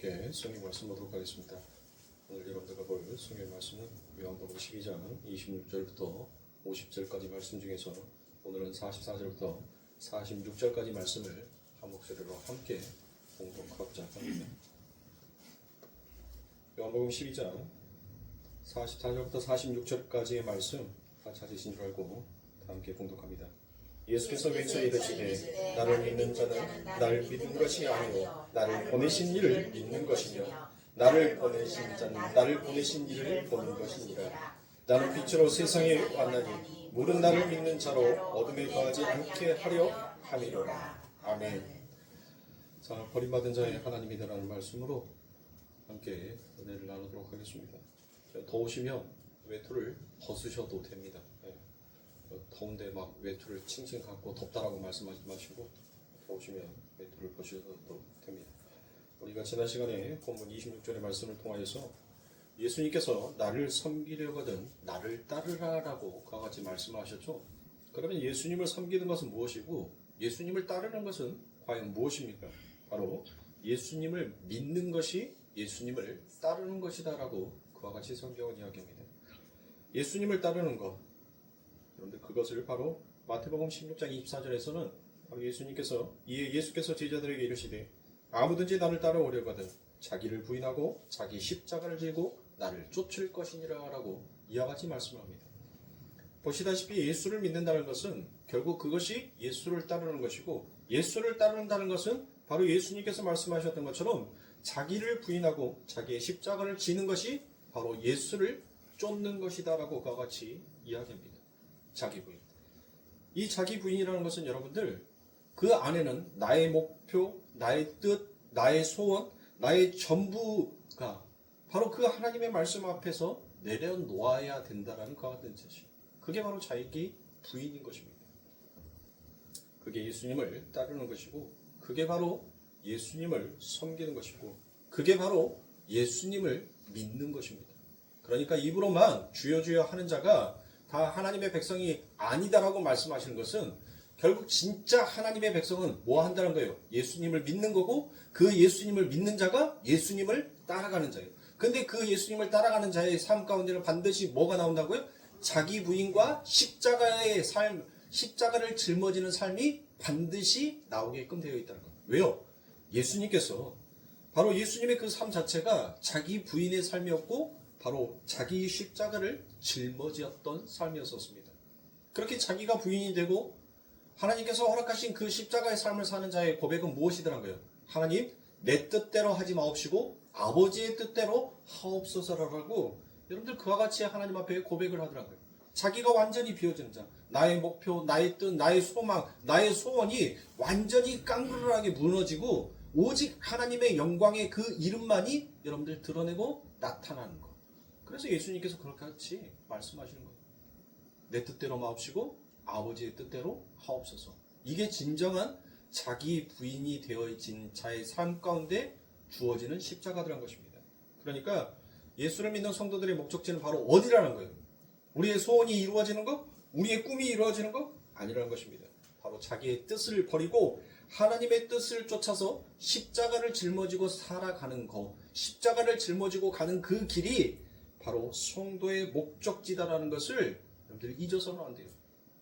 함께 성경 말씀 보도록 하겠습니다. 오늘 여러분들과 볼 성경 말씀은 요한복음 12장 26절부터 50절까지 말씀 중에서 오늘은 44절부터 46절까지 말씀을 한 목소리로 함께 공독하고자 합니다. 요한복음 12장 44절부터 46절까지의 말씀 다 찾으신 줄 알고 다 함께 공독합니다. 예수께서 맹세히 이르시되 나를 믿는 자는 나를 믿는 것이 아니요 나를 보내신 이를 믿는 것이며 나를 보내신 자는 나를 보내신 이를 보는 것이니라. 나는 빛으로 세상에 왔나니 물은 나를 믿는 자로 어둠에 거하지 않게 하려 함이로라. 아멘. 자, 버림받은 자의 하나님이라는 말씀으로 함께 은혜를 나누도록 하겠습니다. 더우시면 외투를 벗으셔도 됩니다. 더운데 막 외투를 칭칭 감고 덥다라고 말씀하지 마시고 더우시면 외투를 벗으셔도 됩니다. 우리가 지난 시간에 본문 26절의 말씀을 통하여서 예수님께서 나를 섬기려거든 나를 따르라라고 그와 같이 말씀하셨죠. 그러면 예수님을 섬기는 것은 무엇이고 예수님을 따르는 것은 과연 무엇입니까? 바로 예수님을 믿는 것이 예수님을 따르는 것이다라고 그와 같이 성경은 이야기합니다. 예수님을 따르는 것, 여러분들 그것을 바로 마태복음 16장 24절에서는 바로 예수께서 제자들에게 이르시되 아무든지 나를 따라오려거든 자기를 부인하고 자기 십자가를 지고 나를 쫓을 것이니라 라고 이와 같이 말씀합니다. 보시다시피 예수를 믿는다는 것은 결국 그것이 예수를 따르는 것이고 예수를 따른다는 것은 바로 예수님께서 말씀하셨던 것처럼 자기를 부인하고 자기의 십자가를 지는 것이 바로 예수를 쫓는 것이다 라고 그와 같이 이야기합니다. 자기 부인. 이 자기 부인이라는 것은 여러분들 그 안에는 나의 목표, 나의 뜻, 나의 소원, 나의 전부가 바로 그 하나님의 말씀 앞에서 내려놓아야 된다라는 그와 같은 뜻이에요. 그게 바로 자기 부인인 것입니다. 그게 예수님을 따르는 것이고 그게 바로 예수님을 섬기는 것이고 그게 바로 예수님을 믿는 것입니다. 그러니까 입으로만 주여 주여 하는 자가 다 하나님의 백성이 아니다라고 말씀하시는 것은 결국 진짜 하나님의 백성은 뭐 한다는 거예요? 예수님을 믿는 거고 그 예수님을 믿는 자가 예수님을 따라가는 자예요. 근데 그 예수님을 따라가는 자의 삶 가운데는 반드시 뭐가 나온다고요? 자기 부인과 십자가의 삶, 십자가를 짊어지는 삶이 반드시 나오게끔 되어 있다는 거예요. 왜요? 예수님께서 바로 예수님의 그 삶 자체가 자기 부인의 삶이었고 바로 자기 십자가를 짊어지었던 삶이었습니다. 그렇게 자기가 부인이 되고 하나님께서 허락하신 그 십자가의 삶을 사는 자의 고백은 무엇이더란가요? 하나님, 내 뜻대로 하지 마옵시고 아버지의 뜻대로 하옵소서라고 여러분들 그와 같이 하나님 앞에 고백을 하더라고요. 자기가 완전히 비워진 자, 나의 목표, 나의 뜻, 나의 소망, 나의 소원이 완전히 깡그르하게 무너지고 오직 하나님의 영광의 그 이름만이 여러분들 드러내고 나타나는 것. 그래서 예수님께서 그렇게 같이 말씀하시는 거예요. 내 뜻대로 마옵시고 아버지의 뜻대로 하옵소서. 이게 진정한 자기 부인이 되어진 자의 삶 가운데 주어지는 십자가들한 것입니다. 그러니까 예수를 믿는 성도들의 목적지는 바로 어디라는 거예요? 우리의 소원이 이루어지는 것? 우리의 꿈이 이루어지는 것? 아니라는 것입니다. 바로 자기의 뜻을 버리고 하나님의 뜻을 쫓아서 십자가를 짊어지고 살아가는 것, 십자가를 짊어지고 가는 그 길이 바로 성도의 목적지다라는 것을 여러분들 잊어서는 안 돼요.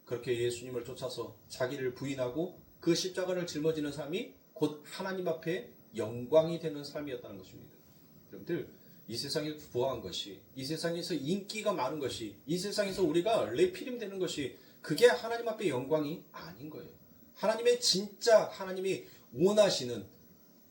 그렇게 예수님을 쫓아서 자기를 부인하고 그 십자가를 짊어지는 삶이 곧 하나님 앞에 영광이 되는 삶이었다는 것입니다. 여러분들 이 세상에 부한 것이, 이 세상에서 인기가 많은 것이, 이 세상에서 우리가 레피림 되는 것이 그게 하나님 앞에 영광이 아닌 거예요. 하나님의 진짜 하나님이 원하시는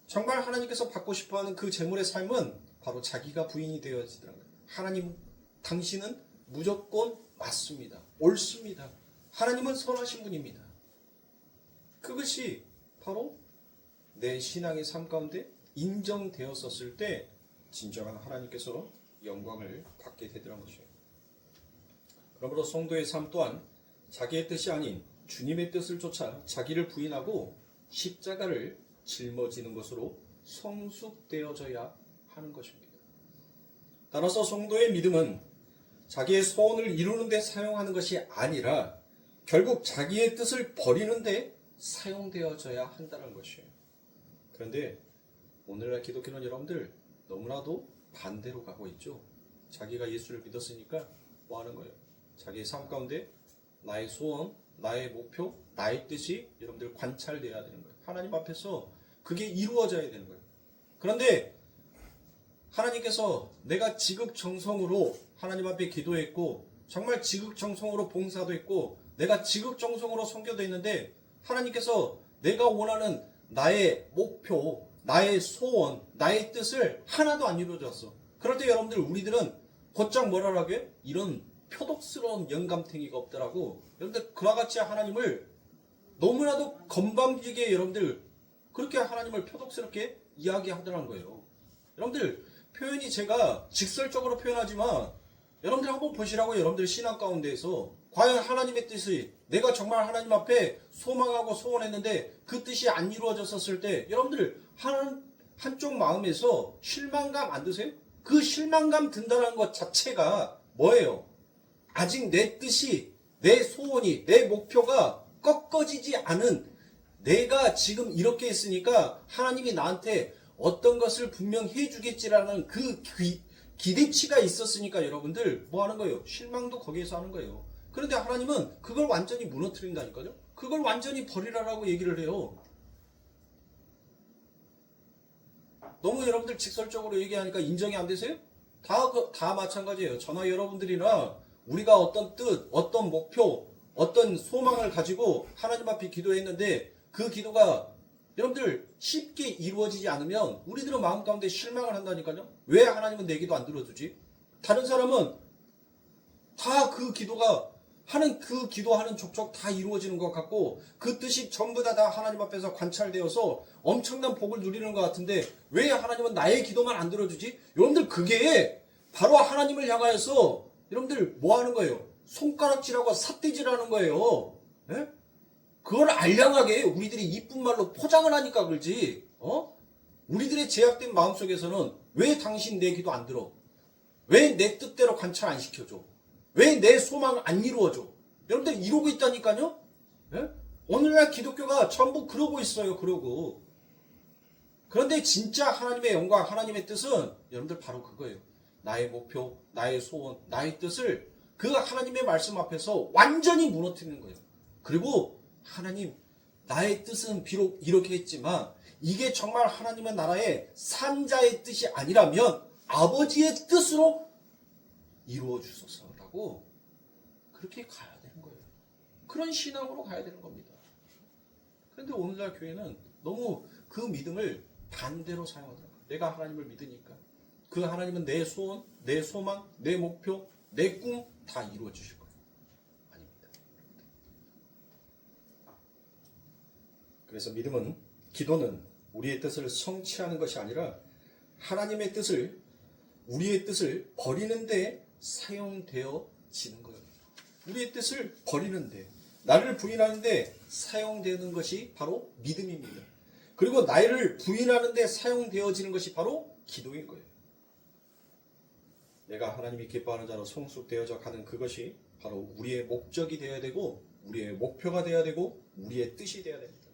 정말 하나님께서 받고 싶어하는 그 재물의 삶은 바로 자기가 부인이 되어지더라는 거예요. 하나님, 당신은 무조건 맞습니다. 옳습니다. 하나님은 선하신 분입니다. 그것이 바로 내 신앙의 삶 가운데 인정되었었을 때 진정한 하나님께서 영광을 받게 되더라는 것이에요. 그러므로 성도의 삶 또한 자기의 뜻이 아닌 주님의 뜻을 쫓아 자기를 부인하고 십자가를 짊어지는 것으로 성숙되어져야 하는 것입니다. 따라서 성도의 믿음은 자기의 소원을 이루는 데 사용하는 것이 아니라 결국 자기의 뜻을 버리는 데 사용되어져야 한다는 것이에요. 그런데 오늘날 기독교는 여러분들 너무나도 반대로 가고 있죠. 자기가 예수를 믿었으니까 뭐 하는 거예요? 자기의 삶 가운데 나의 소원, 나의 목표, 나의 뜻이 여러분들 관찰돼야 되는 거예요. 하나님 앞에서 그게 이루어져야 되는 거예요. 그런데 하나님께서 내가 지극정성으로 하나님 앞에 기도했고 정말 지극정성으로 봉사도 했고 내가 지극정성으로 섬겨도 했는데 하나님께서 내가 원하는 나의 목표, 나의 소원, 나의 뜻을 하나도 안 이루어졌어. 그럴 때 여러분들 우리들은 곧장 뭐라고 해? 이런 표독스러운 영감탱이가 없더라고. 여러분들 그와 같이 하나님을 너무나도 건방지게 여러분들 그렇게 하나님을 표독스럽게 이야기하더라는 거예요. 여러분들 표현이 제가 직설적으로 표현하지만 여러분들 한번 보시라고. 여러분들 신앙 가운데에서 과연 하나님의 뜻이 내가 정말 하나님 앞에 소망하고 소원했는데 그 뜻이 안 이루어졌었을 때 여러분들 한쪽 마음에서 실망감 안 드세요? 그 실망감 든다는 것 자체가 뭐예요? 아직 내 뜻이, 내 소원이, 내 목표가 꺾어지지 않은 내가 지금 이렇게 했으니까 하나님이 나한테 어떤 것을 분명 해주겠지라는 그 기대치가 있었으니까 여러분들 뭐 하는 거예요? 실망도 거기에서 하는 거예요. 그런데 하나님은 그걸 완전히 무너뜨린다니까요. 그걸 완전히 버리라라고 얘기를 해요. 너무 여러분들 직설적으로 얘기하니까 인정이 안 되세요? 다 마찬가지예요. 저나 여러분들이나 우리가 어떤 뜻, 어떤 목표, 어떤 소망을 가지고 하나님 앞에 기도했는데 그 기도가 여러분들 쉽게 이루어지지 않으면 우리들은 마음 가운데 실망을 한다니까요. 왜 하나님은 내 기도 안 들어주지? 다른 사람은 다 그 기도하는 족족 다 이루어지는 것 같고 그 뜻이 전부 다 하나님 앞에서 관찰되어서 엄청난 복을 누리는 것 같은데 왜 하나님은 나의 기도만 안 들어주지? 여러분들 그게 바로 하나님을 향하여서 여러분들 뭐 하는 거예요? 손가락질하고 삿대질하는 거예요. 예? 그걸 알량하게 우리들이 이쁜 말로 포장을 하니까 그러지. 우리들의 제약된 마음속에서는 왜 당신 내 기도 안 들어? 왜 내 뜻대로 관찰 안 시켜줘? 왜 내 소망 안 이루어줘? 여러분들 이러고 있다니까요? 예? 오늘날 기독교가 전부 그러고 있어요. 그러고. 그런데 진짜 하나님의 영광, 하나님의 뜻은 여러분들 바로 그거예요. 나의 목표, 나의 소원, 나의 뜻을 그 하나님의 말씀 앞에서 완전히 무너뜨리는 거예요. 그리고 하나님, 나의 뜻은 비록 이렇게 했지만 이게 정말 하나님의 나라의 산자의 뜻이 아니라면 아버지의 뜻으로 이루어 주소서라고 그렇게 가야 되는 거예요. 그런 신앙으로 가야 되는 겁니다. 그런데 오늘날 교회는 너무 그 믿음을 반대로 사용하더라고요. 내가 하나님을 믿으니까 그 하나님은 내 소원, 내 소망, 내 목표, 내 꿈 다 이루어 주실 거예요. 아닙니다. 그래서 믿음은, 기도는 우리의 뜻을 성취하는 것이 아니라 하나님의 뜻을, 우리의 뜻을 버리는 데 사용되어지는 거예요. 우리의 뜻을 버리는 데, 나를 부인하는 데 사용되는 것이 바로 믿음입니다. 그리고 나를 부인하는 데 사용되어지는 것이 바로 기도인 거예요. 내가 하나님이 기뻐하는 자로 성숙되어져 가는 그것이 바로 우리의 목적이 되어야 되고 우리의 목표가 되어야 되고 우리의 뜻이 되어야 됩니다.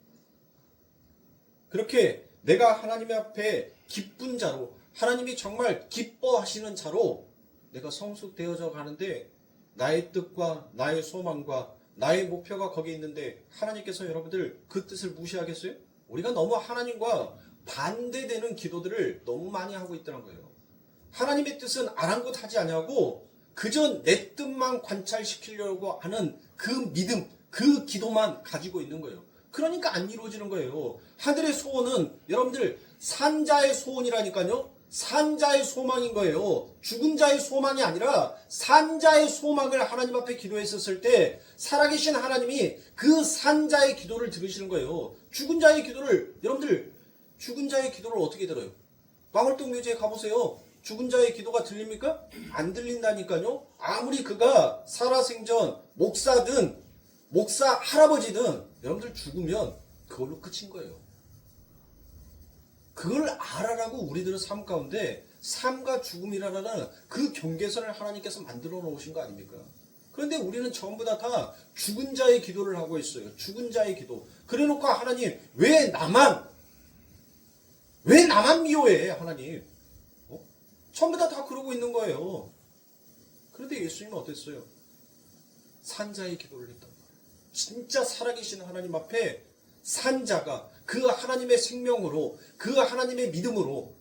그렇게 내가 하나님 앞에 기쁜 자로, 하나님이 정말 기뻐하시는 자로 내가 성숙되어져 가는데 나의 뜻과 나의 소망과 나의 목표가 거기에 있는데 하나님께서 여러분들 그 뜻을 무시하겠어요? 우리가 너무 하나님과 반대되는 기도들을 너무 많이 하고 있다는 거예요. 하나님의 뜻은 아랑곳하지 아니하고 그저 내 뜻만 관찰시키려고 하는 그 믿음, 그 기도만 가지고 있는 거예요. 그러니까 안 이루어지는 거예요. 하늘의 소원은 여러분들 산자의 소원이라니까요. 산자의 소망인 거예요. 죽은 자의 소망이 아니라 산자의 소망을 하나님 앞에 기도했었을 때 살아계신 하나님이 그 산자의 기도를 들으시는 거예요. 죽은 자의 기도를, 여러분들 죽은 자의 기도를 어떻게 들어요? 망월동 묘지에 가보세요. 죽은 자의 기도가 들립니까? 안 들린다니까요. 아무리 그가 살아생전 목사든 목사 할아버지든 여러분들 죽으면 그걸로 끝인 거예요. 그걸 알아라고 우리들의 삶 가운데 삶과 죽음이라는 그 경계선을 하나님께서 만들어 놓으신 거 아닙니까? 그런데 우리는 전부 다 죽은 자의 기도를 하고 있어요. 죽은 자의 기도. 그래놓고 하나님 왜 나만 왜 나만 미워해 하나님? 전부 다 그러고 있는 거예요. 그런데 예수님은 어땠어요? 산자의 기도를 했단 말이에요. 진짜 살아계신 하나님 앞에 산자가 그 하나님의 생명으로, 그 하나님의 믿음으로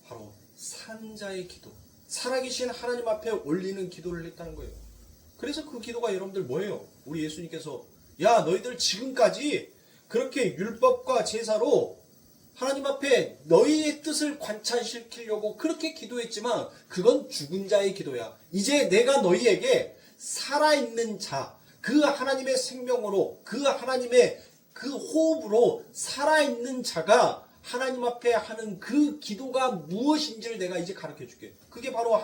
바로 산자의 기도, 살아계신 하나님 앞에 올리는 기도를 했다는 거예요. 그래서 그 기도가 여러분들 뭐예요? 우리 예수님께서 야 너희들 지금까지 그렇게 율법과 제사로 하나님 앞에 너희의 뜻을 관찰시키려고 그렇게 기도했지만 그건 죽은 자의 기도야. 이제 내가 너희에게 살아있는 자, 그 하나님의 생명으로, 그 하나님의 그 호흡으로 살아있는 자가 하나님 앞에 하는 그 기도가 무엇인지를 내가 이제 가르쳐 줄게. 그게 바로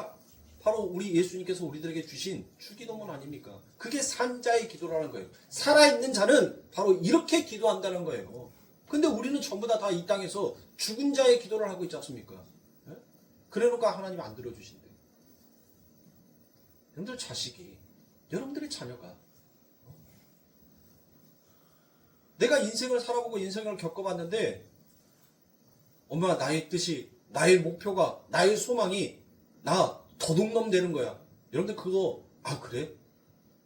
우리 예수님께서 우리들에게 주신 주기도문 아닙니까? 그게 산자의 기도라는 거예요. 살아있는 자는 바로 이렇게 기도한다는 거예요. 근데 우리는 전부 다 이 땅에서 죽은 자의 기도를 하고 있지 않습니까? 그래놓고 하나님 안 들어주신대. 여러분들 자식이, 여러분들의 자녀가 내가 인생을 살아보고 인생을 겪어봤는데 엄마 나의 뜻이, 나의 목표가, 나의 소망이 나 도둑놈 되는 거야. 여러분들 그거 그래?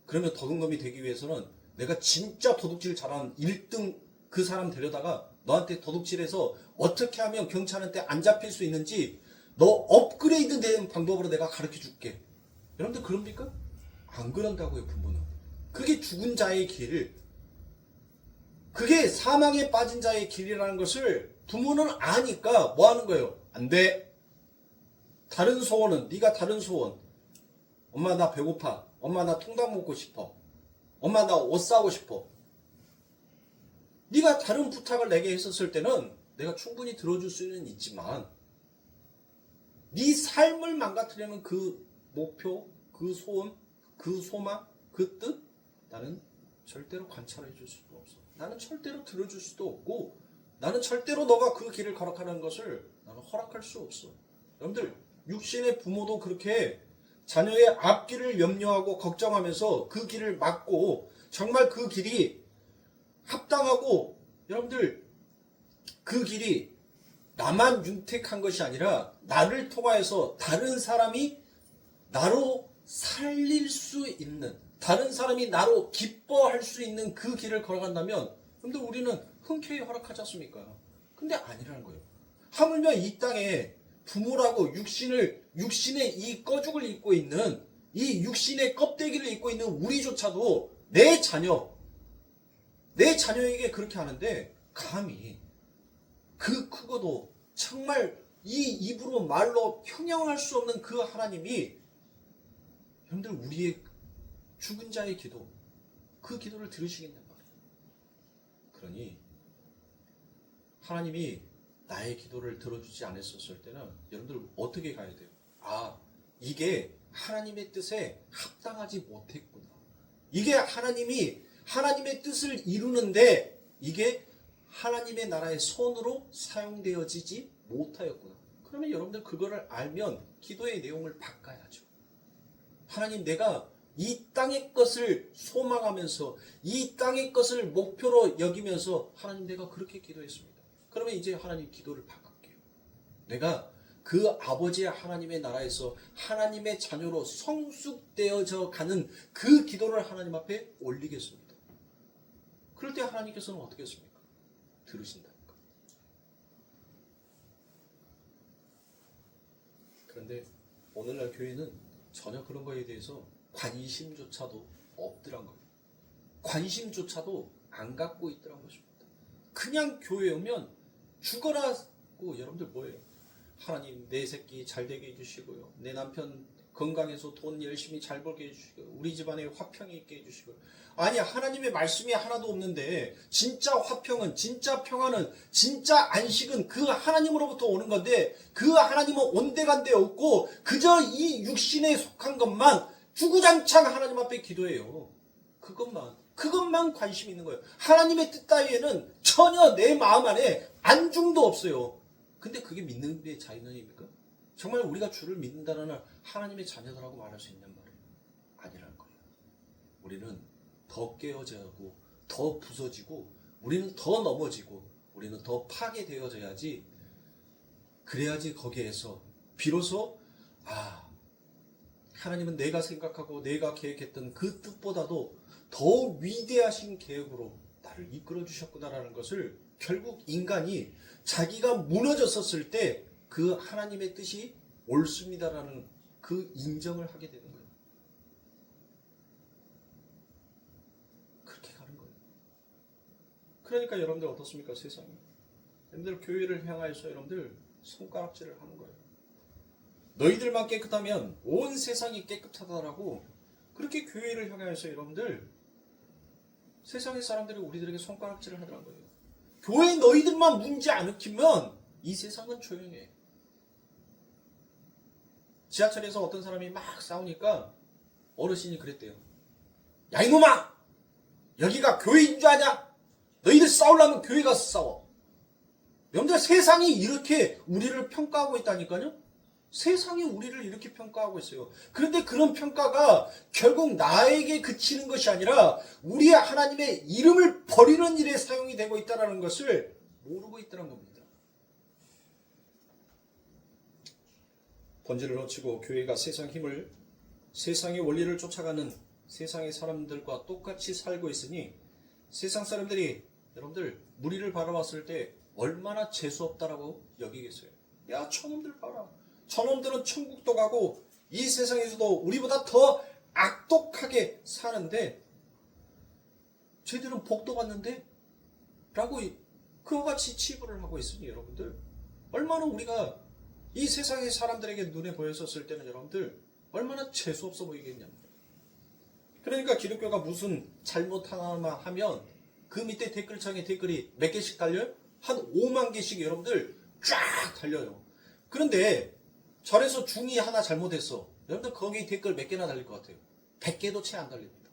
그러면 도둑놈이 되기 위해서는 내가 진짜 도둑질 잘하는 1등 그 사람 데려다가 너한테 도둑질해서 어떻게 하면 경찰한테 안 잡힐 수 있는지 너 업그레이드 된 방법으로 내가 가르쳐 줄게. 여러분들 그럽니까? 안 그런다고요. 부모는. 그게 죽은 자의 길, 그게 사망에 빠진 자의 길이라는 것을 부모는 아니까 뭐 하는 거예요? 안 돼. 다른 소원은, 네가 다른 소원, 엄마 나 배고파, 엄마 나 통닭 먹고 싶어, 엄마 나 옷 사고 싶어, 네가 다른 부탁을 내게 했었을 때는 내가 충분히 들어줄 수는 있지만 네 삶을 망가뜨리는 그 목표, 그 소원, 그 소망, 그 뜻 나는 절대로 관찰해 줄 수도 없어. 나는 절대로 들어줄 수도 없고 나는 절대로 너가 그 길을 걸어가는 것을 나는 허락할 수 없어. 여러분들 육신의 부모도 그렇게 자녀의 앞길을 염려하고 걱정하면서 그 길을 막고 정말 그 길이 합당하고 여러분들 그 길이 나만 윤택한 것이 아니라 나를 통하여서 다른 사람이 나로 살릴 수 있는, 다른 사람이 나로 기뻐할 수 있는 그 길을 걸어간다면 여러분들 우리는 흔쾌히 허락하지 않습니까? 근데 아니라는 거예요. 하물며 이 땅에 부모라고 육신의 이 꺼죽을 입고 있는, 이 육신의 껍데기를 입고 있는 우리조차도 내 자녀에게 그렇게 하는데 감히 그 크고도 정말 이 입으로 말로 형용할 수 없는 그 하나님이 여러분들 우리의 죽은 자의 기도, 그 기도를 들으시겠냔 말이에요. 그러니 하나님이 나의 기도를 들어주지 않았었을 때는 여러분들 어떻게 가야 돼요? 이게 하나님의 뜻에 합당하지 못했구나. 이게 하나님의 뜻을 이루는데 이게 하나님의 나라의 손으로 사용되어지지 못하였구나. 그러면 여러분들 그거를 알면 기도의 내용을 바꿔야죠. 하나님 내가 이 땅의 것을 소망하면서 이 땅의 것을 목표로 여기면서 하나님 내가 그렇게 기도했습니다. 그러면 이제 하나님 기도를 바꿀게요. 내가 그 아버지의 하나님의 나라에서 하나님의 자녀로 성숙되어져 가는 그 기도를 하나님 앞에 올리겠습니다. 그럴 때 하나님께서는 어떻게 했습니까? 들으신다니까. 그런데 오늘날 교회는 전혀 그런 거에 대해서 관심조차도 없더란 거예요. 관심조차도 안 갖고 있더란 것입니다. 그냥 교회 오면 죽어라고 여러분들 뭐예요? 하나님 내 새끼 잘 되게 해주시고요. 내 남편 건강해서 돈 열심히 잘 벌게 해주시고요. 우리 집안에 화평이 있게 해주시고요. 아니 하나님의 말씀이 하나도 없는데 진짜 화평은, 진짜 평화는, 진짜 안식은 그 하나님으로부터 오는 건데 그 하나님은 온데간데 없고 그저 이 육신에 속한 것만 주구장창 하나님 앞에 기도해요. 그것만 관심 있는 거예요. 하나님의 뜻 따위에는 전혀 내 마음 안에 안중도 없어요. 근데 그게 믿는 게 자유입니까? 정말 우리가 주를 믿는다는 하나님의 자녀들하고 말할 수 있냔 말이에요. 아니라는 거예요. 우리는 더 깨어져야하고 더 부서지고 우리는 더 넘어지고 우리는 더 파괴되어져야지 그래야지 거기에서 비로소 하나님은 내가 생각하고 내가 계획했던 그 뜻보다도 더 위대하신 계획으로 나를 이끌어 주셨구나라는 것을 결국 인간이 자기가 무너졌었을 때 그 하나님의 뜻이 옳습니다라는 그 인정을 하게 되는 거예요. 그렇게 가는 거예요. 그러니까 여러분들 어떻습니까? 세상이. 여러분들 교회를 향하여서 여러분들 손가락질을 하는 거예요. 너희들만 깨끗하면 온 세상이 깨끗하다라고 그렇게 교회를 향하여서 여러분들 세상의 사람들이 우리들에게 손가락질을 하더란 거예요. 교회 너희들만 문제 안 일으키면 이 세상은 조용해. 지하철에서 어떤 사람이 막 싸우니까 어르신이 그랬대요. 야 이놈아! 여기가 교회인 줄 아냐? 너희들 싸우려면 교회 가서 싸워. 여러분들 세상이 이렇게 우리를 평가하고 있다니까요. 세상이 우리를 이렇게 평가하고 있어요. 그런데 그런 평가가 결국 나에게 그치는 것이 아니라 우리의 하나님의 이름을 버리는 일에 사용이 되고 있다는 것을 모르고 있다는 겁니다. 본질을 놓치고 교회가 세상의 원리를 쫓아가는 세상의 사람들과 똑같이 살고 있으니 세상 사람들이 여러분들 무리를 바라봤을 때 얼마나 재수없다라고 여기겠어요. 야 저놈들 봐라. 저놈들은 천국도 가고 이 세상에서도 우리보다 더 악독하게 사는데 쟤들은 복도 받는데? 라고 그와 같이 치부를 하고 있으니 여러분들 얼마나 우리가 이 세상의 사람들에게 눈에 보였었을 때는 여러분들 얼마나 재수없어 보이겠냐면 그러니까 기독교가 무슨 잘못 하나만 하면 그 밑에 댓글창에 댓글이 몇 개씩 달려요? 한 5만 개씩 여러분들 쫙 달려요. 그런데 절에서 중이 하나 잘못했어. 여러분들 거기 댓글 몇 개나 달릴 것 같아요? 100개도 채 안 달립니다.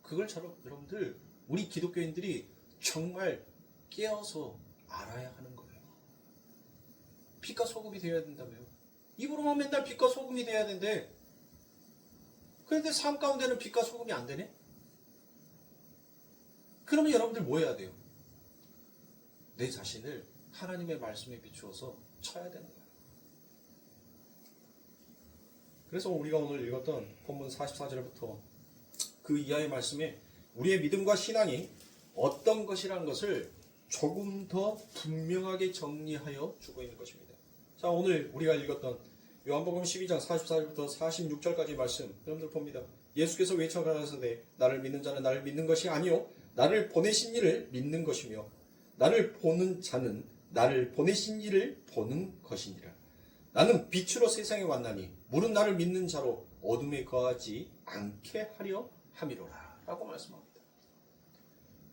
그걸 여러분들 우리 기독교인들이 정말 깨어서 알아야 하는 거예요. 빛과 소금이 되어야 된다며요. 입으로만 맨날 빛과 소금이 되어야 된대. 그런데 삶 가운데는 빛과 소금이 안 되네? 그러면 여러분들 뭐 해야 돼요? 내 자신을 하나님의 말씀에 비추어서 쳐야 되는 거예요. 그래서 우리가 오늘 읽었던 본문 44절부터 그 이하의 말씀에 우리의 믿음과 신앙이 어떤 것이라는 것을 조금 더 분명하게 정리하여 주고 있는 것입니다. 자, 오늘 우리가 읽었던 요한복음 12장 44절부터 46절까지 말씀 여러분들 봅니다. 예수께서 외쳐 가라사대 나를 믿는 자는 나를 믿는 것이 아니요 나를 보내신 이를 믿는 것이며 나를 보는 자는 나를 보내신 이를 보는 것이니라. 나는 빛으로 세상에 왔나니 물은 나를 믿는 자로 어둠에 거하지 않게 하려 함이로라 라고 말씀합니다.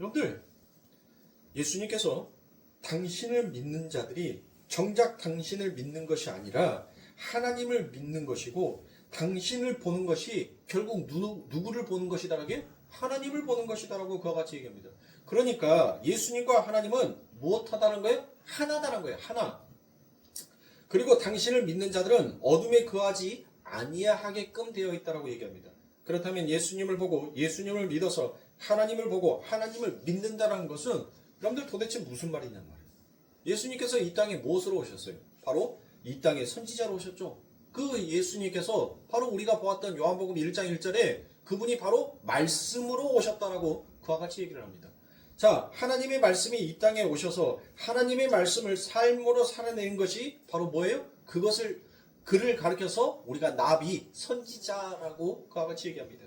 여러분들 예수님께서 당신을 믿는 자들이 정작 당신을 믿는 것이 아니라 하나님을 믿는 것이고 당신을 보는 것이 결국 누구를 보는 것이다라게? 하나님을 보는 것이다라고 그와 같이 얘기합니다. 그러니까 예수님과 하나님은 무엇하다는 거예요? 하나다는 거예요. 하나. 그리고 당신을 믿는 자들은 어둠에 거하지 아니하게끔 되어 있다라고 얘기합니다. 그렇다면 예수님을 보고 예수님을 믿어서 하나님을 보고 하나님을 믿는다는 것은 여러분들 도대체 무슨 말이냐는 말이에요. 예수님께서 이 땅에 무엇으로 오셨어요? 바로 이 땅에 선지자로 오셨죠. 그 예수님께서 바로 우리가 보았던 요한복음 1장 1절에 그분이 바로 말씀으로 오셨다라고 그와 같이 얘기를 합니다. 자, 하나님의 말씀이 이 땅에 오셔서 하나님의 말씀을 삶으로 살아내는 것이 바로 뭐예요? 그를 가르쳐서 우리가 나비, 선지자라고 그와 같이 얘기합니다.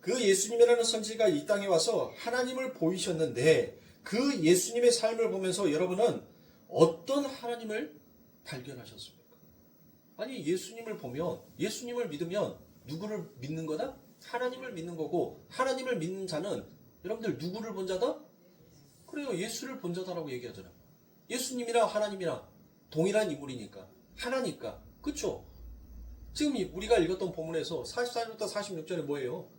그 예수님이라는 선지자가 이 땅에 와서 하나님을 보이셨는데 그 예수님의 삶을 보면서 여러분은 어떤 하나님을 발견하셨습니까? 아니 예수님을 보면 예수님을 믿으면 누구를 믿는 거다? 하나님을 믿는 거고 하나님을 믿는 자는 여러분들 누구를 본 자다? 그래요. 예수를 본 자다라고 얘기하잖아요. 예수님이랑 하나님이랑 동일한 인물이니까 하나니까 그쵸? 지금 우리가 읽었던 본문에서 44절부터 46절에 뭐예요?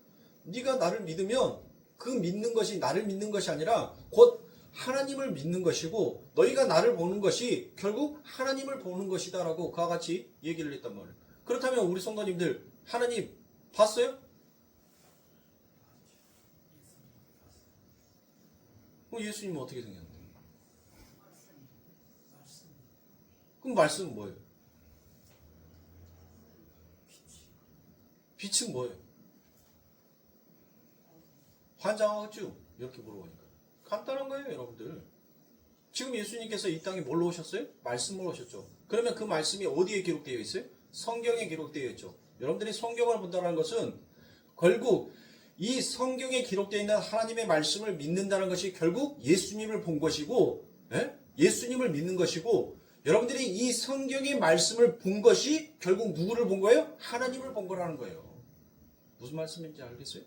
네가 나를 믿으면 그 믿는 것이 나를 믿는 것이 아니라 곧 하나님을 믿는 것이고 너희가 나를 보는 것이 결국 하나님을 보는 것이다 라고 그와 같이 얘기를 했단 말이에요. 그렇다면 우리 성도님들 하나님 봤어요? 그럼 예수님은 어떻게 생겼는데? 그럼 말씀은 뭐예요? 빛은 뭐예요? 환장하죠? 이렇게 물어보니까. 간단한 거예요, 여러분들. 지금 예수님께서 이 땅에 뭘로 오셨어요? 말씀으로 오셨죠. 그러면 그 말씀이 어디에 기록되어 있어요? 성경에 기록되어 있죠. 여러분들이 성경을 본다는 것은 결국 이 성경에 기록되어 있는 하나님의 말씀을 믿는다는 것이 결국 예수님을 본 것이고, 예수님을 믿는 것이고, 여러분들이 이 성경의 말씀을 본 것이 결국 누구를 본 거예요? 하나님을 본 거라는 거예요. 무슨 말씀인지 알겠어요?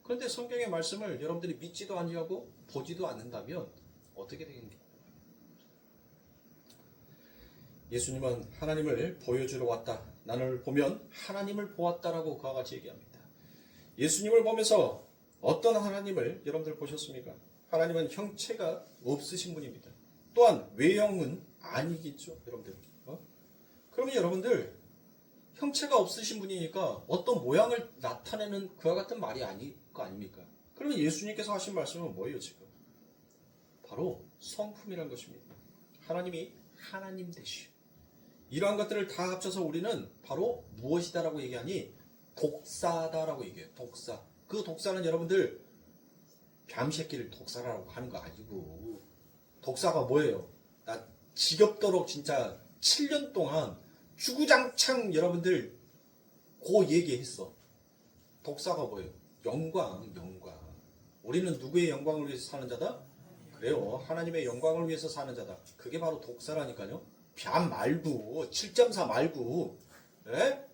그런데 성경의 말씀을 여러분들이 믿지도 아니하고 보지도 않는다면 어떻게 되겠습니까? 예수님은 하나님을 보여주러 왔다. 나를 보면 하나님을 보았다라고 그와 같이 얘기합니다. 예수님을 보면서 어떤 하나님을 여러분들 보셨습니까? 하나님은 형체가 없으신 분입니다. 또한 외형은 아니겠죠, 여러분들. 그러면 여러분들 형체가 없으신 분이니까 어떤 모양을 나타내는 그와 같은 말이 아닐 거 아닙니까? 그러면 예수님께서 하신 말씀은 뭐예요, 지금? 바로 성품이라는 것입니다. 하나님이 하나님 되시오. 이러한 것들을 다 합쳐서 우리는 바로 무엇이다라고 얘기하니 독사다라고 얘기해요. 독사. 그 독사는 여러분들 뱀새끼를 독사라고 하는 거 아니고, 독사가 뭐예요? 나 지겹도록 진짜 7년 동안 주구장창 여러분들 그 얘기했어. 독사가 뭐예요? 영광. 우리는 누구의 영광을 위해서 사는 자다? 그래요. 하나님의 영광을 위해서 사는 자다. 그게 바로 독사라니까요. 뱀 말고 7.4 말고. 네?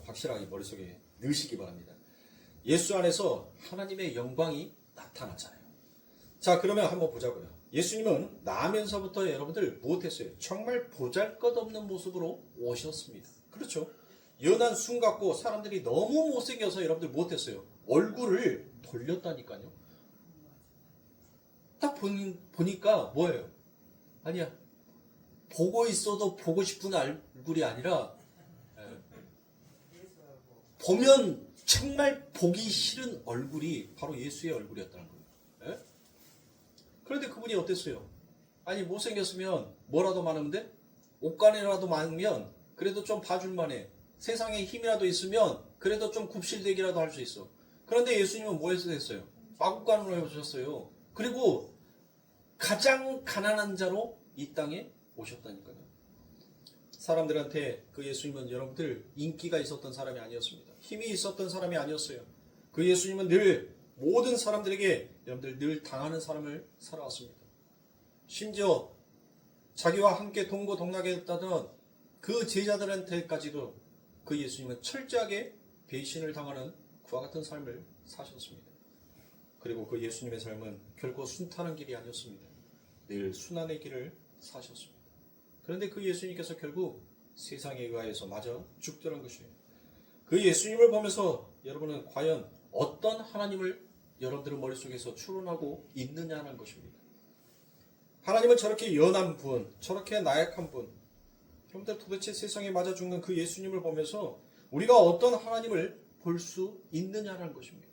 확실하게 머릿속에 넣으시기 바랍니다. 예수 안에서 하나님의 영광이 나타나잖아요. 자, 그러면 한번 보자고요. 예수님은 나면서부터 여러분들 무엇했어요? 정말 보잘것없는 모습으로 오셨습니다. 그렇죠? 연한 숨 같고 사람들이 너무 못생겨서 여러분들 무엇했어요? 얼굴을 돌렸다니까요. 딱 보니까 뭐예요? 아니야. 보고 있어도 보고 싶은 얼굴이 아니라 보면 정말 보기 싫은 얼굴이 바로 예수의 얼굴이었다는 거예요. 그런데 그분이 어땠어요? 아니 못생겼으면 뭐라도 많은데? 옷간이라도 많으면 그래도 좀 봐줄만해. 세상에 힘이라도 있으면 그래도 좀 굽실대기라도 할 수 있어. 그런데 예수님은 뭐해서 됐어요? 마국간으로 오셨어요. 그리고 가장 가난한 자로 이 땅에 오셨다니까요. 사람들한테 그 예수님은 여러분들 인기가 있었던 사람이 아니었습니다. 힘이 있었던 사람이 아니었어요. 그 예수님은 늘 모든 사람들에게 여러분들 늘 당하는 삶을 살아왔습니다. 심지어 자기와 함께 동고동락했다던 그 제자들한테까지도 그 예수님은 철저하게 배신을 당하는 그와 같은 삶을 사셨습니다. 그리고 그 예수님의 삶은 결코 순탄한 길이 아니었습니다. 늘 순환의 길을 사셨습니다. 그런데 그 예수님께서 결국 세상에 의하여서 마저 죽더란 것이에요. 그 예수님을 보면서 여러분은 과연 어떤 하나님을 여러분들의 머릿속에서 추론하고 있느냐는 것입니다. 하나님은 저렇게 연한 분, 저렇게 나약한 분, 여러분들 도대체 세상에 맞아 죽는 그 예수님을 보면서 우리가 어떤 하나님을 볼 수 있느냐는 것입니다.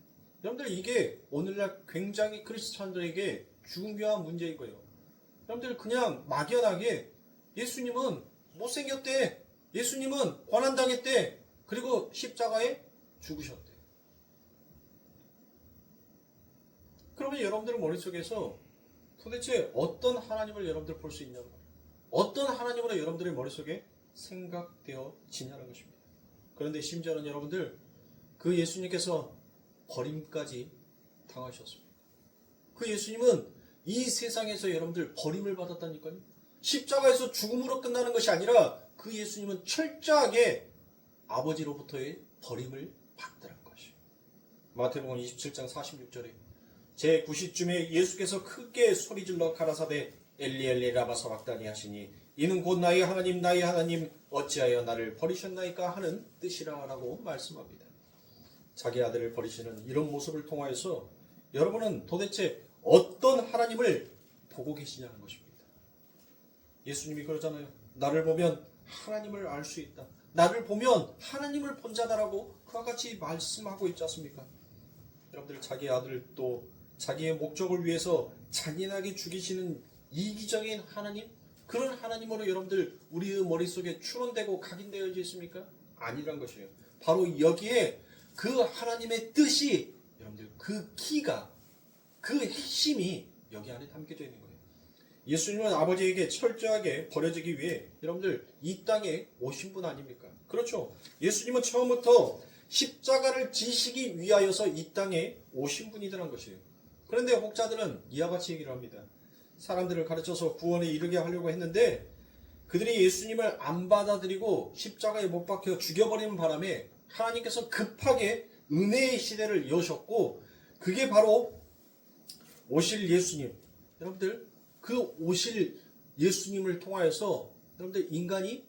여러분들 이게 오늘날 굉장히 크리스찬들에게 중요한 문제인 거예요. 여러분들 그냥 막연하게 예수님은 못생겼대, 예수님은 고난당했대, 그리고 십자가에 죽으셨대. 그러면 여러분들 머릿속에서 도대체 어떤 하나님을 여러분들 볼 수 있냐는 거예요. 어떤 하나님으로 여러분들의 머릿속에 생각되어지냐는 것입니다. 그런데 심지어는 여러분들 그 예수님께서 버림까지 당하셨습니다. 그 예수님은 이 세상에서 여러분들 버림을 받았다니까요. 십자가에서 죽음으로 끝나는 것이 아니라 그 예수님은 철저하게 아버지로부터의 버림을 받더란 것이에요. 마태복음 27장 46절에 제9시쯤에 예수께서 크게 소리질러 가라사대 엘리 엘리 라마 사박다니 하시니 이는 곧 나의 하나님 어찌하여 나를 버리셨나이까 하는 뜻이라고 말씀합니다. 자기 아들을 버리시는 이런 모습을 통하여서 여러분은 도대체 어떤 하나님을 보고 계시냐는 것입니다. 예수님이 그러잖아요. 나를 보면 하나님을 알 수 있다. 나를 보면 하나님을 본 자다라고 그와 같이 말씀하고 있지 않습니까? 여러분들 자기 아들을 또 자기의 목적을 위해서 잔인하게 죽이시는 이기적인 하나님? 그런 하나님으로 여러분들 우리의 머릿속에 추론되고 각인되어 있습니까? 아니란 것이에요. 바로 여기에 그 하나님의 뜻이 여러분들 그 키가 그 핵심이 여기 안에 담겨져 있는 거예요. 예수님은 아버지에게 철저하게 버려지기 위해 여러분들 이 땅에 오신 분 아닙니까? 그렇죠. 예수님은 처음부터 십자가를 지시기 위하여서 이 땅에 오신 분이라는 것이에요. 그런데 혹자들은 이와 같이 얘기를 합니다. 사람들을 가르쳐서 구원에 이르게 하려고 했는데 그들이 예수님을 안 받아들이고 십자가에 못 박혀 죽여버리는 바람에 하나님께서 급하게 은혜의 시대를 여셨고 그게 바로 오실 예수님. 여러분들 그 오실 예수님을 통하여서 여러분들 인간이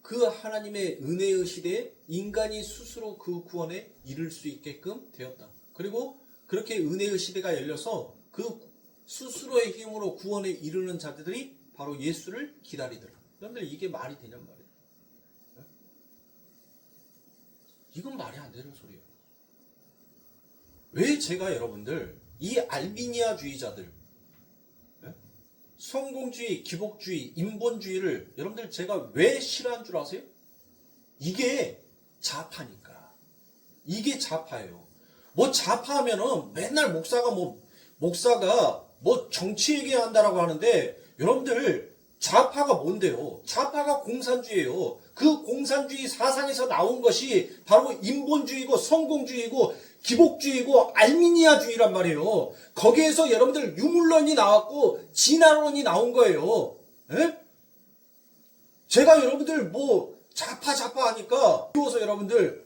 그 하나님의 은혜의 시대에 인간이 스스로 그 구원에 이를 수 있게끔 되었다. 그리고 그렇게 은혜의 시대가 열려서 그 스스로의 힘으로 구원에 이르는 자들이 바로 예수를 기다리더라. 여러분들 이게 말이 되냔 말이에요. 이건 말이 안 되는 소리예요. 왜 제가 여러분들 이 알미니아주의자들 성공주의, 기복주의, 인본주의를 여러분들 제가 왜 싫어한 줄 아세요? 이게 좌파니까. 이게 좌파예요. 뭐 좌파하면은 맨날 목사가 정치 얘기한다라고 하는데 여러분들 좌파가 뭔데요? 좌파가 공산주의예요. 그 공산주의 사상에서 나온 것이 바로 인본주의고 성공주의고 기복주의고 알미니아주의란 말이에요. 거기에서 여러분들 유물론이 나왔고 진화론이 나온 거예요. 에? 제가 여러분들 좌파 하니까 그래서 여러분들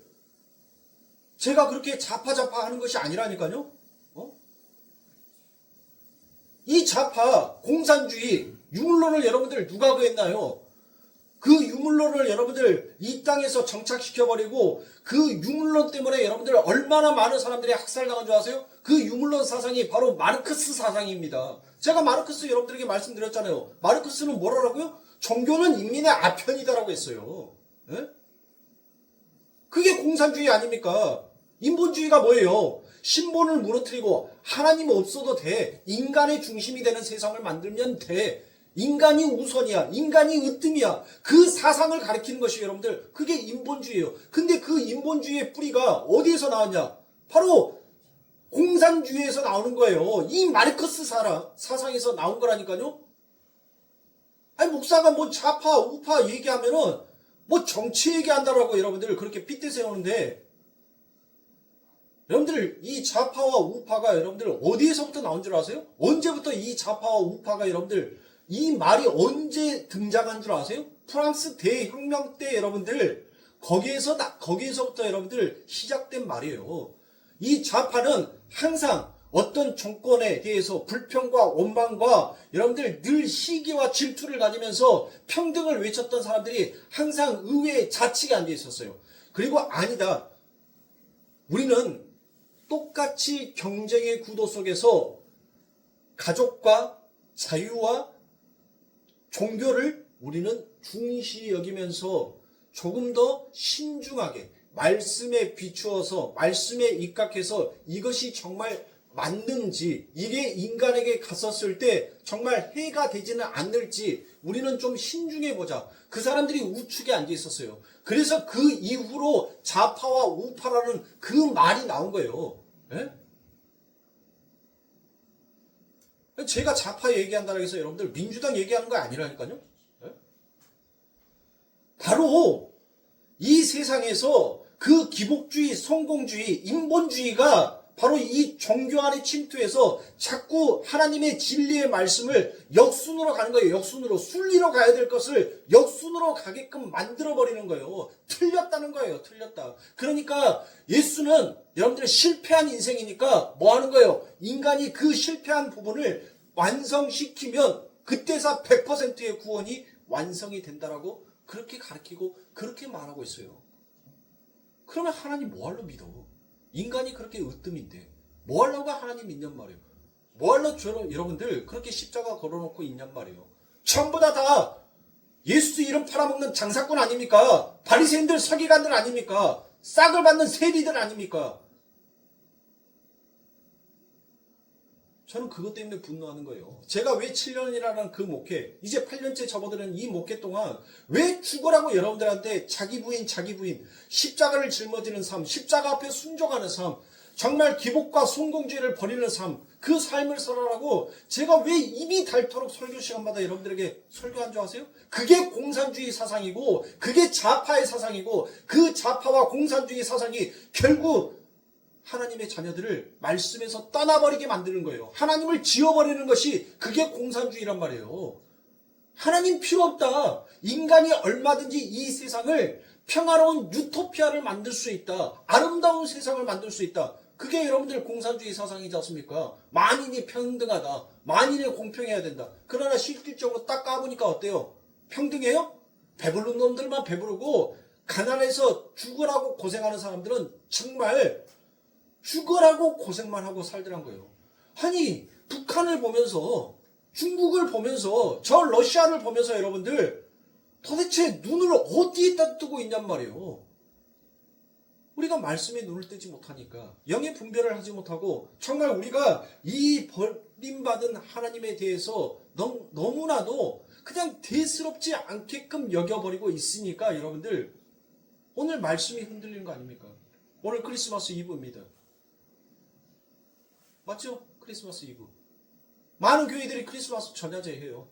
제가 그렇게 좌파 하는 것이 아니라니까요. 이 좌파 공산주의 유물론을 여러분들 누가 구했나요? 그 유물론을 여러분들 이 땅에서 정착시켜버리고 그 유물론 때문에 여러분들 얼마나 많은 사람들이 학살당한 줄 아세요? 그 유물론 사상이 바로 마르크스 사상입니다. 제가 마르크스 여러분들에게 말씀드렸잖아요. 마르크스는 뭐라고요? 종교는 인민의 아편이다라고 했어요. 에? 그게 공산주의 아닙니까? 인본주의가 뭐예요? 신본을 무너뜨리고 하나님 없어도 돼. 인간의 중심이 되는 세상을 만들면 돼. 인간이 우선이야. 인간이 으뜸이야. 그 사상을 가리키는 것이 여러분들 그게 인본주의예요. 근데 그 인본주의의 뿌리가 어디에서 나왔냐? 바로 공산주의에서 나오는 거예요. 이 마르크스 사상에서 나온 거라니까요. 아니 목사가 좌파 우파 얘기하면은 정치 얘기한다라고 여러분들 그렇게 핏대 세우는데 여러분들 이 좌파와 우파가 여러분들 어디에서부터 나온 줄 아세요? 언제부터 이 좌파와 우파가 여러분들 이 말이 언제 등장한 줄 아세요? 프랑스 대혁명 때 여러분들 거기에서부터 여러분들 시작된 말이에요. 이 좌파는 항상 어떤 정권에 대해서 불평과 원망과 여러분들 늘 시기와 질투를 가지면서 평등을 외쳤던 사람들이 항상 의회 좌측에 앉아 있었어요. 그리고 아니다. 우리는 똑같이 경쟁의 구도 속에서 가족과 자유와 종교를 우리는 중시 여기면서 조금 더 신중하게 말씀에 비추어서 말씀에 입각해서 이것이 정말 맞는지 이게 인간에게 갔었을 때 정말 해가 되지는 않을지 우리는 좀 신중해 보자. 그 사람들이 우측에 앉아 있었어요. 그래서 그 이후로 좌파와 우파라는 그 말이 나온 거예요. 예? 제가 좌파 얘기한다고 해서 여러분들 민주당 얘기하는 거 아니라니까요. 예? 바로 이 세상에서 그 기복주의, 성공주의, 인본주의가 바로 이 종교 안에 침투해서 자꾸 하나님의 진리의 말씀을 역순으로 가는 거예요. 역순으로. 순리로 가야 될 것을 역순으로 가게끔 만들어버리는 거예요. 틀렸다는 거예요. 틀렸다. 그러니까 예수는 여러분들의 실패한 인생이니까 뭐 하는 거예요? 인간이 그 실패한 부분을 완성시키면 그때서 100%의 구원이 완성이 된다라고 그렇게 가르치고 그렇게 말하고 있어요. 그러면 하나님 뭐하러 믿어? 인간이 그렇게 으뜸인데 뭐 하려고 하나님 있냔 말이에요. 뭐 하려고 여러분들 그렇게 십자가 걸어놓고 있냔 말이에요. 전부 다 예수 이름 팔아먹는 장사꾼 아닙니까? 바리새인들 서기관들 아닙니까? 싹을 받는 세리들 아닙니까? 저는 그것 때문에 분노하는 거예요. 제가 왜 7년이라는 그 목회, 이제 8년째 접어드는 이 목회 동안 왜 죽으라고 여러분들한테 자기 부인, 십자가를 짊어지는 삶, 십자가 앞에 순종하는 삶, 정말 기복과 순공주의를 버리는 삶, 그 삶을 살아라고 제가 왜 입이 닳도록 설교 시간마다 여러분들에게 설교한 줄 아세요? 그게 공산주의 사상이고, 그게 좌파의 사상이고, 그 좌파와 공산주의 사상이 결국 하나님의 자녀들을 말씀에서 떠나버리게 만드는 거예요. 하나님을 지워버리는 것이 그게 공산주의란 말이에요. 하나님 필요 없다. 인간이 얼마든지 이 세상을 평화로운 유토피아를 만들 수 있다. 아름다운 세상을 만들 수 있다. 그게 여러분들 공산주의 사상이지 않습니까? 만인이 평등하다. 만인이 공평해야 된다. 그러나 실질적으로 딱 까보니까 어때요? 평등해요? 배부른 놈들만 배부르고 가난해서 죽으라고 고생하는 사람들은 정말 죽으라고 고생만 하고 살더란 거예요. 아니 북한을 보면서, 중국을 보면서, 저 러시아를 보면서 여러분들 도대체 눈을 어디에다 뜨고 있냔 말이에요. 우리가 말씀에 눈을 뜨지 못하니까, 영의 분별을 하지 못하고, 정말 우리가 이 버림받은 하나님에 대해서 너무나도 그냥 대수롭지 않게끔 여겨버리고 있으니까 여러분들 오늘 말씀이 흔들리는 거 아닙니까? 오늘 크리스마스 이브입니다. 맞죠? 크리스마스 이브. 많은 교회들이 크리스마스 전야제 해요.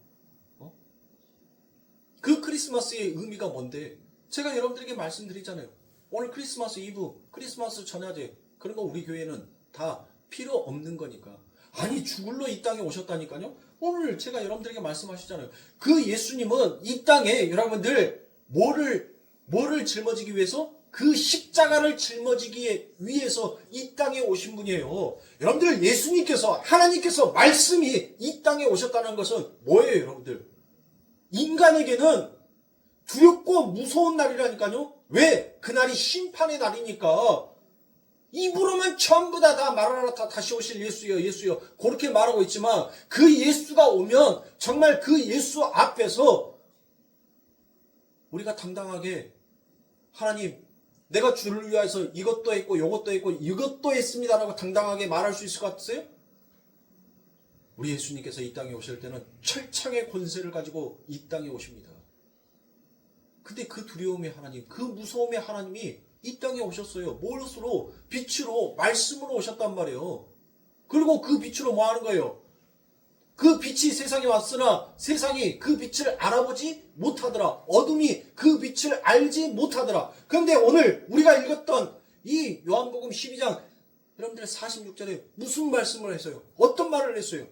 그 크리스마스의 의미가 뭔데? 제가 여러분들에게 말씀드리잖아요. 오늘 크리스마스 이브, 크리스마스 전야제, 그런 거 우리 교회는 다 필요 없는 거니까. 아니 죽을로 이 땅에 오셨다니까요. 오늘 제가 여러분들에게 말씀하시잖아요. 그 예수님은 이 땅에 여러분들 뭐를 짊어지기 위해서? 그 십자가를 짊어지기 위해서 이 땅에 오신 분이에요. 여러분들 예수님께서, 하나님께서 말씀이 이 땅에 오셨다는 것은 뭐예요 여러분들? 인간에게는 두렵고 무서운 날이라니까요. 왜? 그날이 심판의 날이니까. 입으로만 전부 다 말하라 다시 오실 예수여 예수여 그렇게 말하고 있지만, 그 예수가 오면 정말 그 예수 앞에서 우리가 당당하게 하나님 내가 주를 위해서 이것도 했고 이것도 했고 이것도 했습니다라고 당당하게 말할 수 있을 것 같으세요? 우리 예수님께서 이 땅에 오실 때는 철창의 권세를 가지고 이 땅에 오십니다. 근데 그 두려움의 하나님, 그 무서움의 하나님이 이 땅에 오셨어요. 무엇으로? 빛으로, 말씀으로 오셨단 말이에요. 그리고 그 빛으로 뭐 하는 거예요? 그 빛이 세상에 왔으나 세상이 그 빛을 알아보지 못하더라. 어둠이 그 빛을 알지 못하더라. 그런데 오늘 우리가 읽었던 이 요한복음 12장 여러분들 46절에 무슨 말씀을 했어요? 어떤 말을 했어요?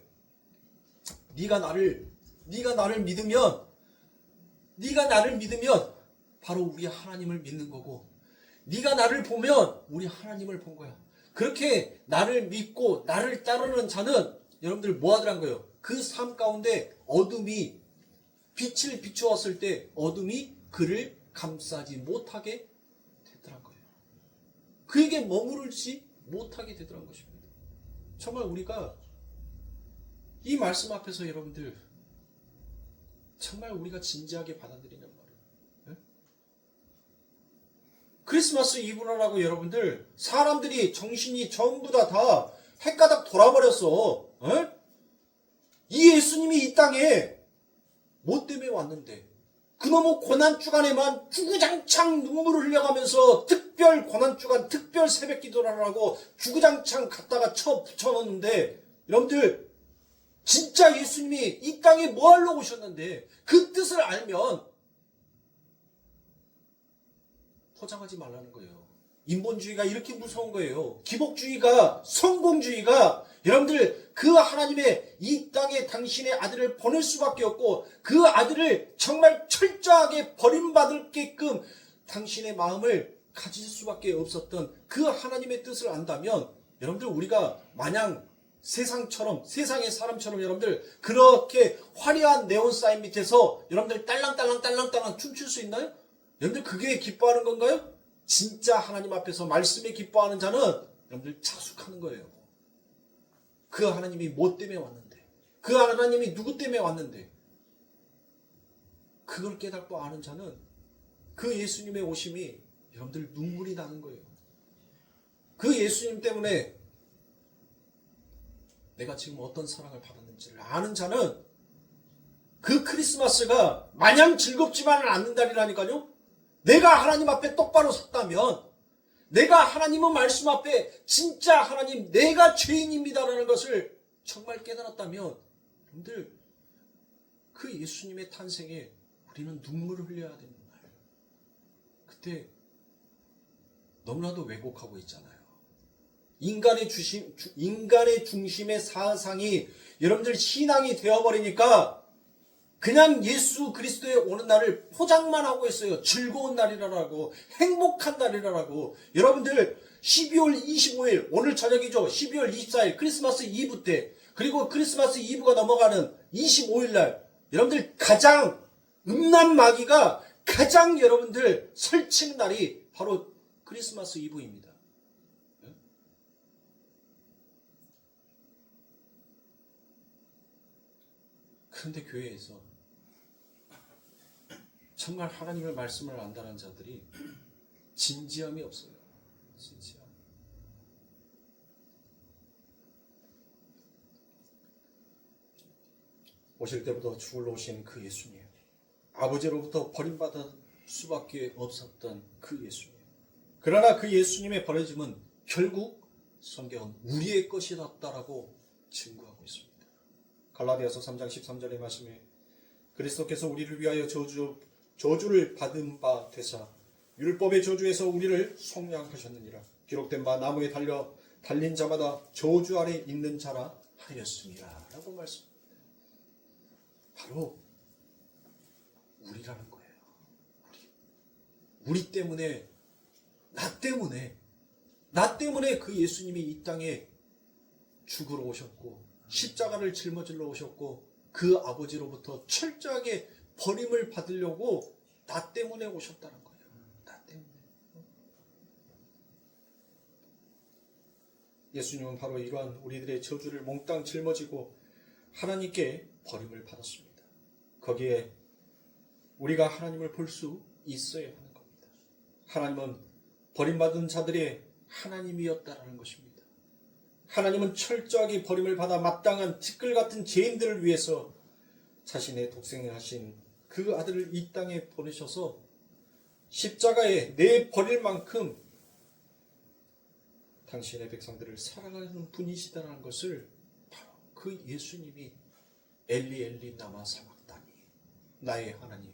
네가 나를 믿으면 바로 우리 하나님을 믿는 거고, 네가 나를 보면 우리 하나님을 본 거야. 그렇게 나를 믿고 나를 따르는 자는 여러분들 뭐 하더란 거예요? 그 삶 가운데 어둠이 빛을 비추었을 때 어둠이 그를 감싸지 못하게 되더란 거예요. 그에게 머무르지 못하게 되더란 것입니다. 정말 우리가 이 말씀 앞에서 여러분들 정말 우리가 진지하게 받아들이는 말이에요. 네? 크리스마스 이브라라고 여러분들 사람들이 정신이 전부 다 헷가닥 돌아버렸어. 네? 이 예수님이 이 땅에 뭐 때문에 왔는데, 그놈의 고난주간에만 주구장창 눈물을 흘려가면서 특별 고난주간, 특별 새벽 기도를 하라고 주구장창 갖다가 붙여놓는데, 여러분들 진짜 예수님이 이 땅에 뭐 하려고 오셨는데 그 뜻을 알면 포장하지 말라는 거예요. 인본주의가 이렇게 무서운 거예요. 기복주의가, 성공주의가 여러분들 그 하나님의 이 땅에 당신의 아들을 보낼 수밖에 없고, 그 아들을 정말 철저하게 버림받을게끔 당신의 마음을 가질 수밖에 없었던 그 하나님의 뜻을 안다면, 여러분들 우리가 마냥 세상의 사람처럼 여러분들 그렇게 화려한 네온사인 밑에서 여러분들 딸랑딸랑 춤출 수 있나요? 여러분들 그게 기뻐하는 건가요? 진짜 하나님 앞에서 말씀에 기뻐하는 자는 여러분들 자숙하는 거예요. 그 하나님이 뭐 때문에 왔는데, 그 하나님이 누구 때문에 왔는데, 그걸 깨닫고 아는 자는 그 예수님의 오심이 여러분들 눈물이 나는 거예요. 그 예수님 때문에 내가 지금 어떤 사랑을 받았는지를 아는 자는 그 크리스마스가 마냥 즐겁지만은 않는다니까요. 내가 하나님 앞에 똑바로 섰다면, 내가 하나님의 말씀 앞에 진짜 하나님 내가 죄인입니다라는 것을 정말 깨달았다면, 여러분들 그 예수님의 탄생에 우리는 눈물을 흘려야 되는 날, 그때 너무나도 왜곡하고 있잖아요. 인간의 중심의 사상이 여러분들 신앙이 되어버리니까 그냥 예수 그리스도의 오는 날을 포장만 하고 있어요. 즐거운 날이라고, 행복한 날이라고. 여러분들 12월 25일 오늘 저녁이죠. 12월 24일 크리스마스 이브 때, 그리고 크리스마스 이브가 넘어가는 25일 날, 여러분들 가장 음란 마귀가 가장 여러분들 설치는 날이 바로 크리스마스 이브입니다. 그런데 교회에서 정말 하나님의 말씀을 안다는 자들이 진지함이 없어요. 진지함. 오실 때부터 죽을러 오신 그 예수님, 아버지로부터 버림받을 수밖에 없었던 그 예수님. 그러나 그 예수님의 버려짐은 결국 성경은 우리의 것이었다라고 증거하고 있습니다. 갈라디아서 3장 13절의 말씀에 그리스도께서 우리를 위하여 저주를 받은 바 되사 율법의 저주에서 우리를 속량하셨느니라. 기록된 바 나무에 달린 자마다 저주 아래 있는 자라 하였습니다. 라고 말씀합니다. 바로 우리라는 거예요. 우리 때문에, 나 때문에 그 예수님이 이 땅에 죽으러 오셨고 십자가를 짊어지러 오셨고 그 아버지로부터 철저하게 버림을 받으려고 나 때문에 오셨다는 거예요. 나 때문에. 예수님은 바로 이러한 우리들의 저주를 몽땅 짊어지고 하나님께 버림을 받았습니다. 거기에 우리가 하나님을 볼 수 있어야 하는 겁니다. 하나님은 버림받은 자들의 하나님이었다라는 것입니다. 하나님은 철저하게 버림을 받아 마땅한 티끌 같은 죄인들을 위해서 자신의 독생을 하신 그 아들을 이 땅에 보내셔서 십자가에 내버릴 만큼 당신의 백성들을 사랑하는 분이시다는 것을 바로 그 예수님이 엘리 엘리 나마 사막다니, 나의 하나님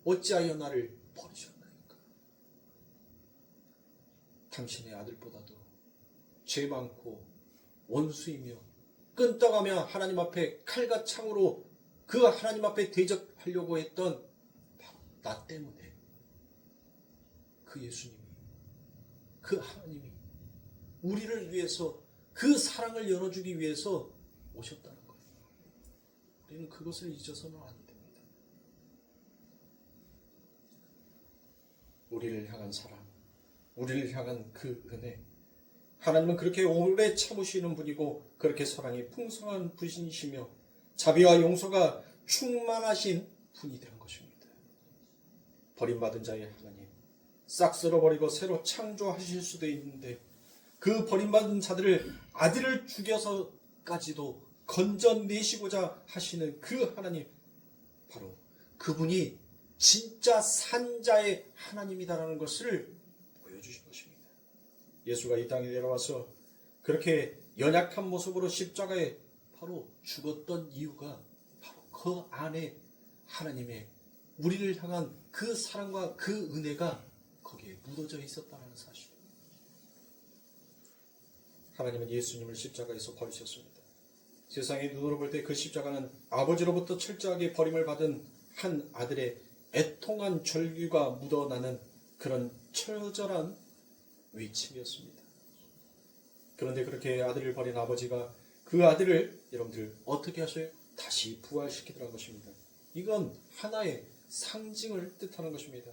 어찌하여 나를 버리셨나이까. 당신의 아들보다도 죄 많고 원수이며 끈떡하며 하나님 앞에 칼과 창으로 그 하나님 앞에 대적하려고 했던 바로 나 때문에 그 예수님이, 그 하나님이 우리를 위해서 그 사랑을 열어주기 위해서 오셨다는 거예요. 우리는 그것을 잊어서는 안 됩니다. 우리를 향한 사랑, 우리를 향한 그 은혜, 하나님은 그렇게 오래 참으시는 분이고 그렇게 사랑이 풍성한 분이시며 자비와 용서가 충만하신 분이 된 것입니다. 버림받은 자의 하나님, 싹 쓸어버리고 새로 창조하실 수도 있는데 그 버림받은 자들을 아들을 죽여서까지도 건져내시고자 하시는 그 하나님, 바로 그분이 진짜 산자의 하나님이다라는 것을 보여주신 것입니다. 예수가 이 땅에 내려와서 그렇게 연약한 모습으로 십자가에 바로 죽었던 이유가 바로 그 안에 하나님의 우리를 향한 그 사랑과 그 은혜가 거기에 묻어져 있었다는 사실입니다. 하나님은 예수님을 십자가에서 버리셨습니다. 세상의 눈으로 볼 때 그 십자가는 아버지로부터 철저하게 버림을 받은 한 아들의 애통한 절규가 묻어나는 그런 처절한 위침이었습니다. 그런데 그렇게 아들을 버린 아버지가 그 아들을 여러분들 어떻게 하셔요? 다시 부활시키더라는 것입니다. 이건 하나의 상징을 뜻하는 것입니다.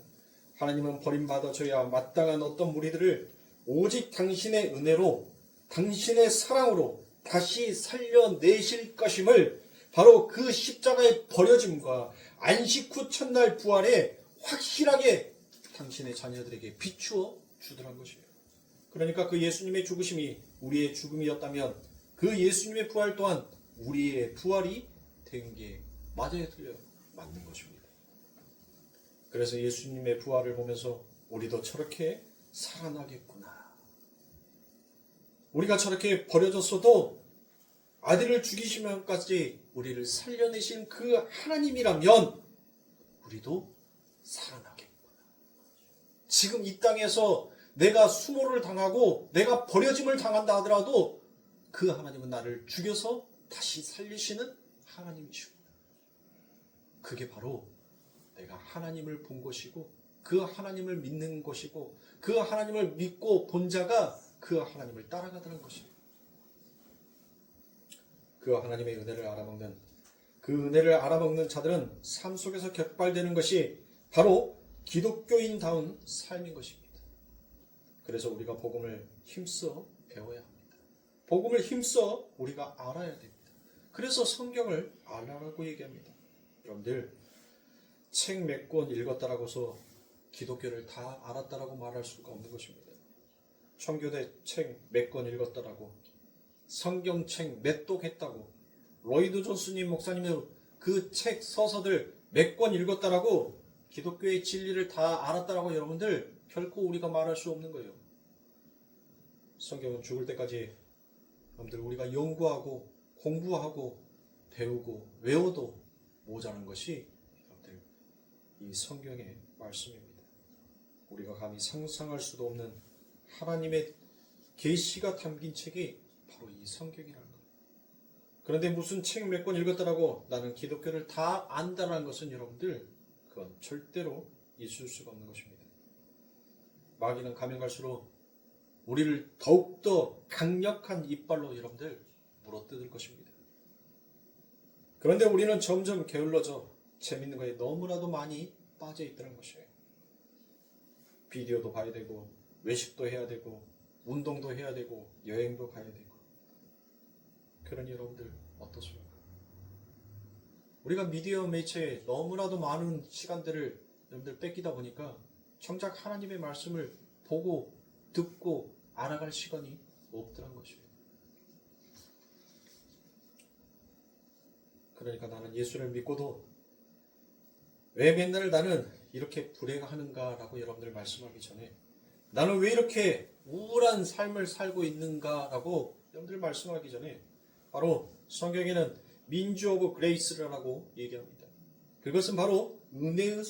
하나님은 버림받아줘야 마땅한 어떤 무리들을 오직 당신의 은혜로, 당신의 사랑으로 다시 살려내실 것임을 바로 그 십자가의 버려짐과 안식 후 첫날 부활에 확실하게 당신의 자녀들에게 비추어 주더란 것이에요. 그러니까 그 예수님의 죽으심이 우리의 죽음이었다면 그 예수님의 부활 또한 우리의 부활이 된 게 맞아요, 틀려요? 맞는 것입니다. 그래서 예수님의 부활을 보면서 우리도 저렇게 살아나겠구나. 우리가 저렇게 버려졌어도 아들을 죽이시면까지 우리를 살려내신 그 하나님이라면 우리도 살아나겠구나. 지금 이 땅에서 내가 수모를 당하고 내가 버려짐을 당한다 하더라도 그 하나님은 나를 죽여서 다시 살리시는 하나님이십니다. 그게 바로 내가 하나님을 본 것이고 그 하나님을 믿는 것이고 그 하나님을 믿고 본 자가 그 하나님을 따라가다는 것입니다. 그 하나님의 은혜를 알아먹는 그 은혜를 알아먹는 자들은 삶 속에서 격발되는 것이 바로 기독교인다운 삶인 것입니다. 그래서 우리가 복음을 힘써 배워야 합니다. 복음을 힘써 우리가 알아야 됩니다. 그래서 성경을 알아라고 얘기합니다. 여러분들 책 몇 권 읽었다라고서 기독교를 다 알았다라고 말할 수가 없는 것입니다. 청교대 책 몇 권 읽었다라고 성경책 몇 독 했다고 로이드 존스님 목사님의 그 책 서서들 몇 권 읽었다라고 기독교의 진리를 다 알았다라고 여러분들 결코 우리가 말할 수 없는 거예요. 성경은 죽을 때까지 여러분들 우리가 연구하고 공부하고 배우고 외워도 모자란 것이 여러분들 이 성경의 말씀입니다. 우리가 감히 상상할 수도 없는 하나님의 계시가 담긴 책이 바로 이 성경이라는 거예요. 그런데 무슨 책 몇 권 읽었다라고 나는 기독교를 다 안다라는 것은 여러분들 그건 절대로 있을 수가 없는 것입니다. 마귀는 가면 갈수록 우리를 더욱더 강력한 이빨로 여러분들 물어뜯을 것입니다. 그런데 우리는 점점 게을러져 재밌는 거에 너무나도 많이 빠져 있다는 것이에요. 비디오도 봐야 되고 외식도 해야 되고 운동도 해야 되고 여행도 가야 되고 그러니 여러분들 어떻습니까? 우리가 미디어 매체에 너무나도 많은 시간들을 여러분들 뺏기다 보니까 정작 하나님의 말씀을 보고 듣고 알아갈 시간이 없더란 것이에요. 그러니까 나는 예수를 믿고도 왜 맨날 나는 이렇게 불행하는가라고 여러분들 말씀하기 전에 나는 왜 이렇게 우울한 삶을 살고 있는가라고 여러분들 말씀하기 전에 바로 성경에는 민주 오브 그레이스라고 얘기합니다. 그것은 바로 은혜의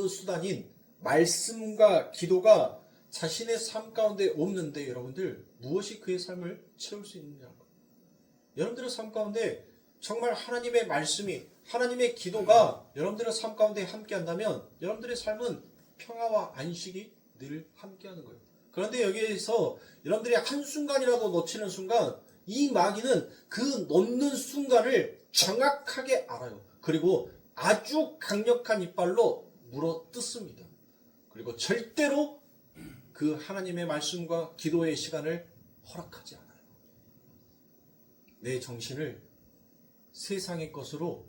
수단인 말씀과 기도가 자신의 삶 가운데 없는데 여러분들 무엇이 그의 삶을 채울 수 있느냐고. 여러분들의 삶 가운데 정말 하나님의 말씀이 하나님의 기도가 여러분들의 삶 가운데 함께한다면 여러분들의 삶은 평화와 안식이 늘 함께하는 거예요. 그런데 여기에서 여러분들이 한순간이라도 놓치는 순간 이 마귀는 그 놓는 순간을 정확하게 알아요. 그리고 아주 강력한 이빨로 물어뜯습니다. 그리고 절대로 그 하나님의 말씀과 기도의 시간을 허락하지 않아요. 내 정신을 세상의 것으로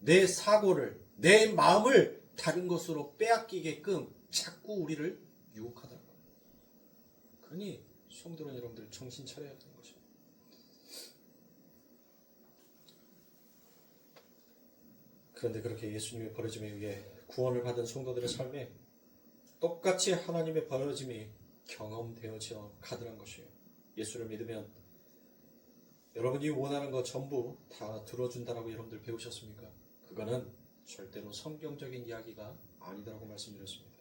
내 사고를 내 마음을 다른 것으로 빼앗기게끔 자꾸 우리를 유혹하다는 거예요. 그러니 성도는 여러분들 정신 차려야 되는 것입니다. 그런데 그렇게 예수님의 버려짐에 의해 구원을 받은 성도들의 삶에 똑같이 하나님의 버려짐이 경험되어져 가더란 것이에요. 예수를 믿으면 여러분이 원하는 것 전부 다 들어준다라고 여러분들 배우셨습니까? 그거는 절대로 성경적인 이야기가 아니다라고 말씀드렸습니다.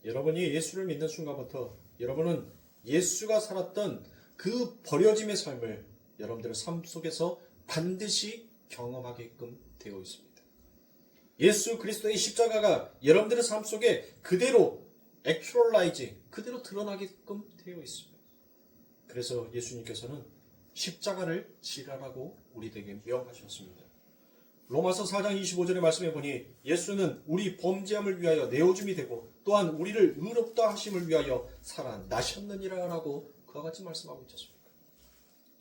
여러분이 예수를 믿는 순간부터 여러분은 예수가 살았던 그 버려짐의 삶을 여러분들의 삶 속에서 반드시 경험하게끔 되어 있습니다. 예수 그리스도의 십자가가 여러분들의 삶 속에 그대로 액츄얼라이즈, 그대로 드러나게끔 되어 있습니다. 그래서 예수님께서는 십자가를 지라라고 우리에게 명하셨습니다. 로마서 4장 25절의 말씀에 보니 예수는 우리 범죄함을 위하여 내어줌이 되고 또한 우리를 의롭다 하심을 위하여 살아나셨느니라라고 그와 같이 말씀하고 있지 않습니까?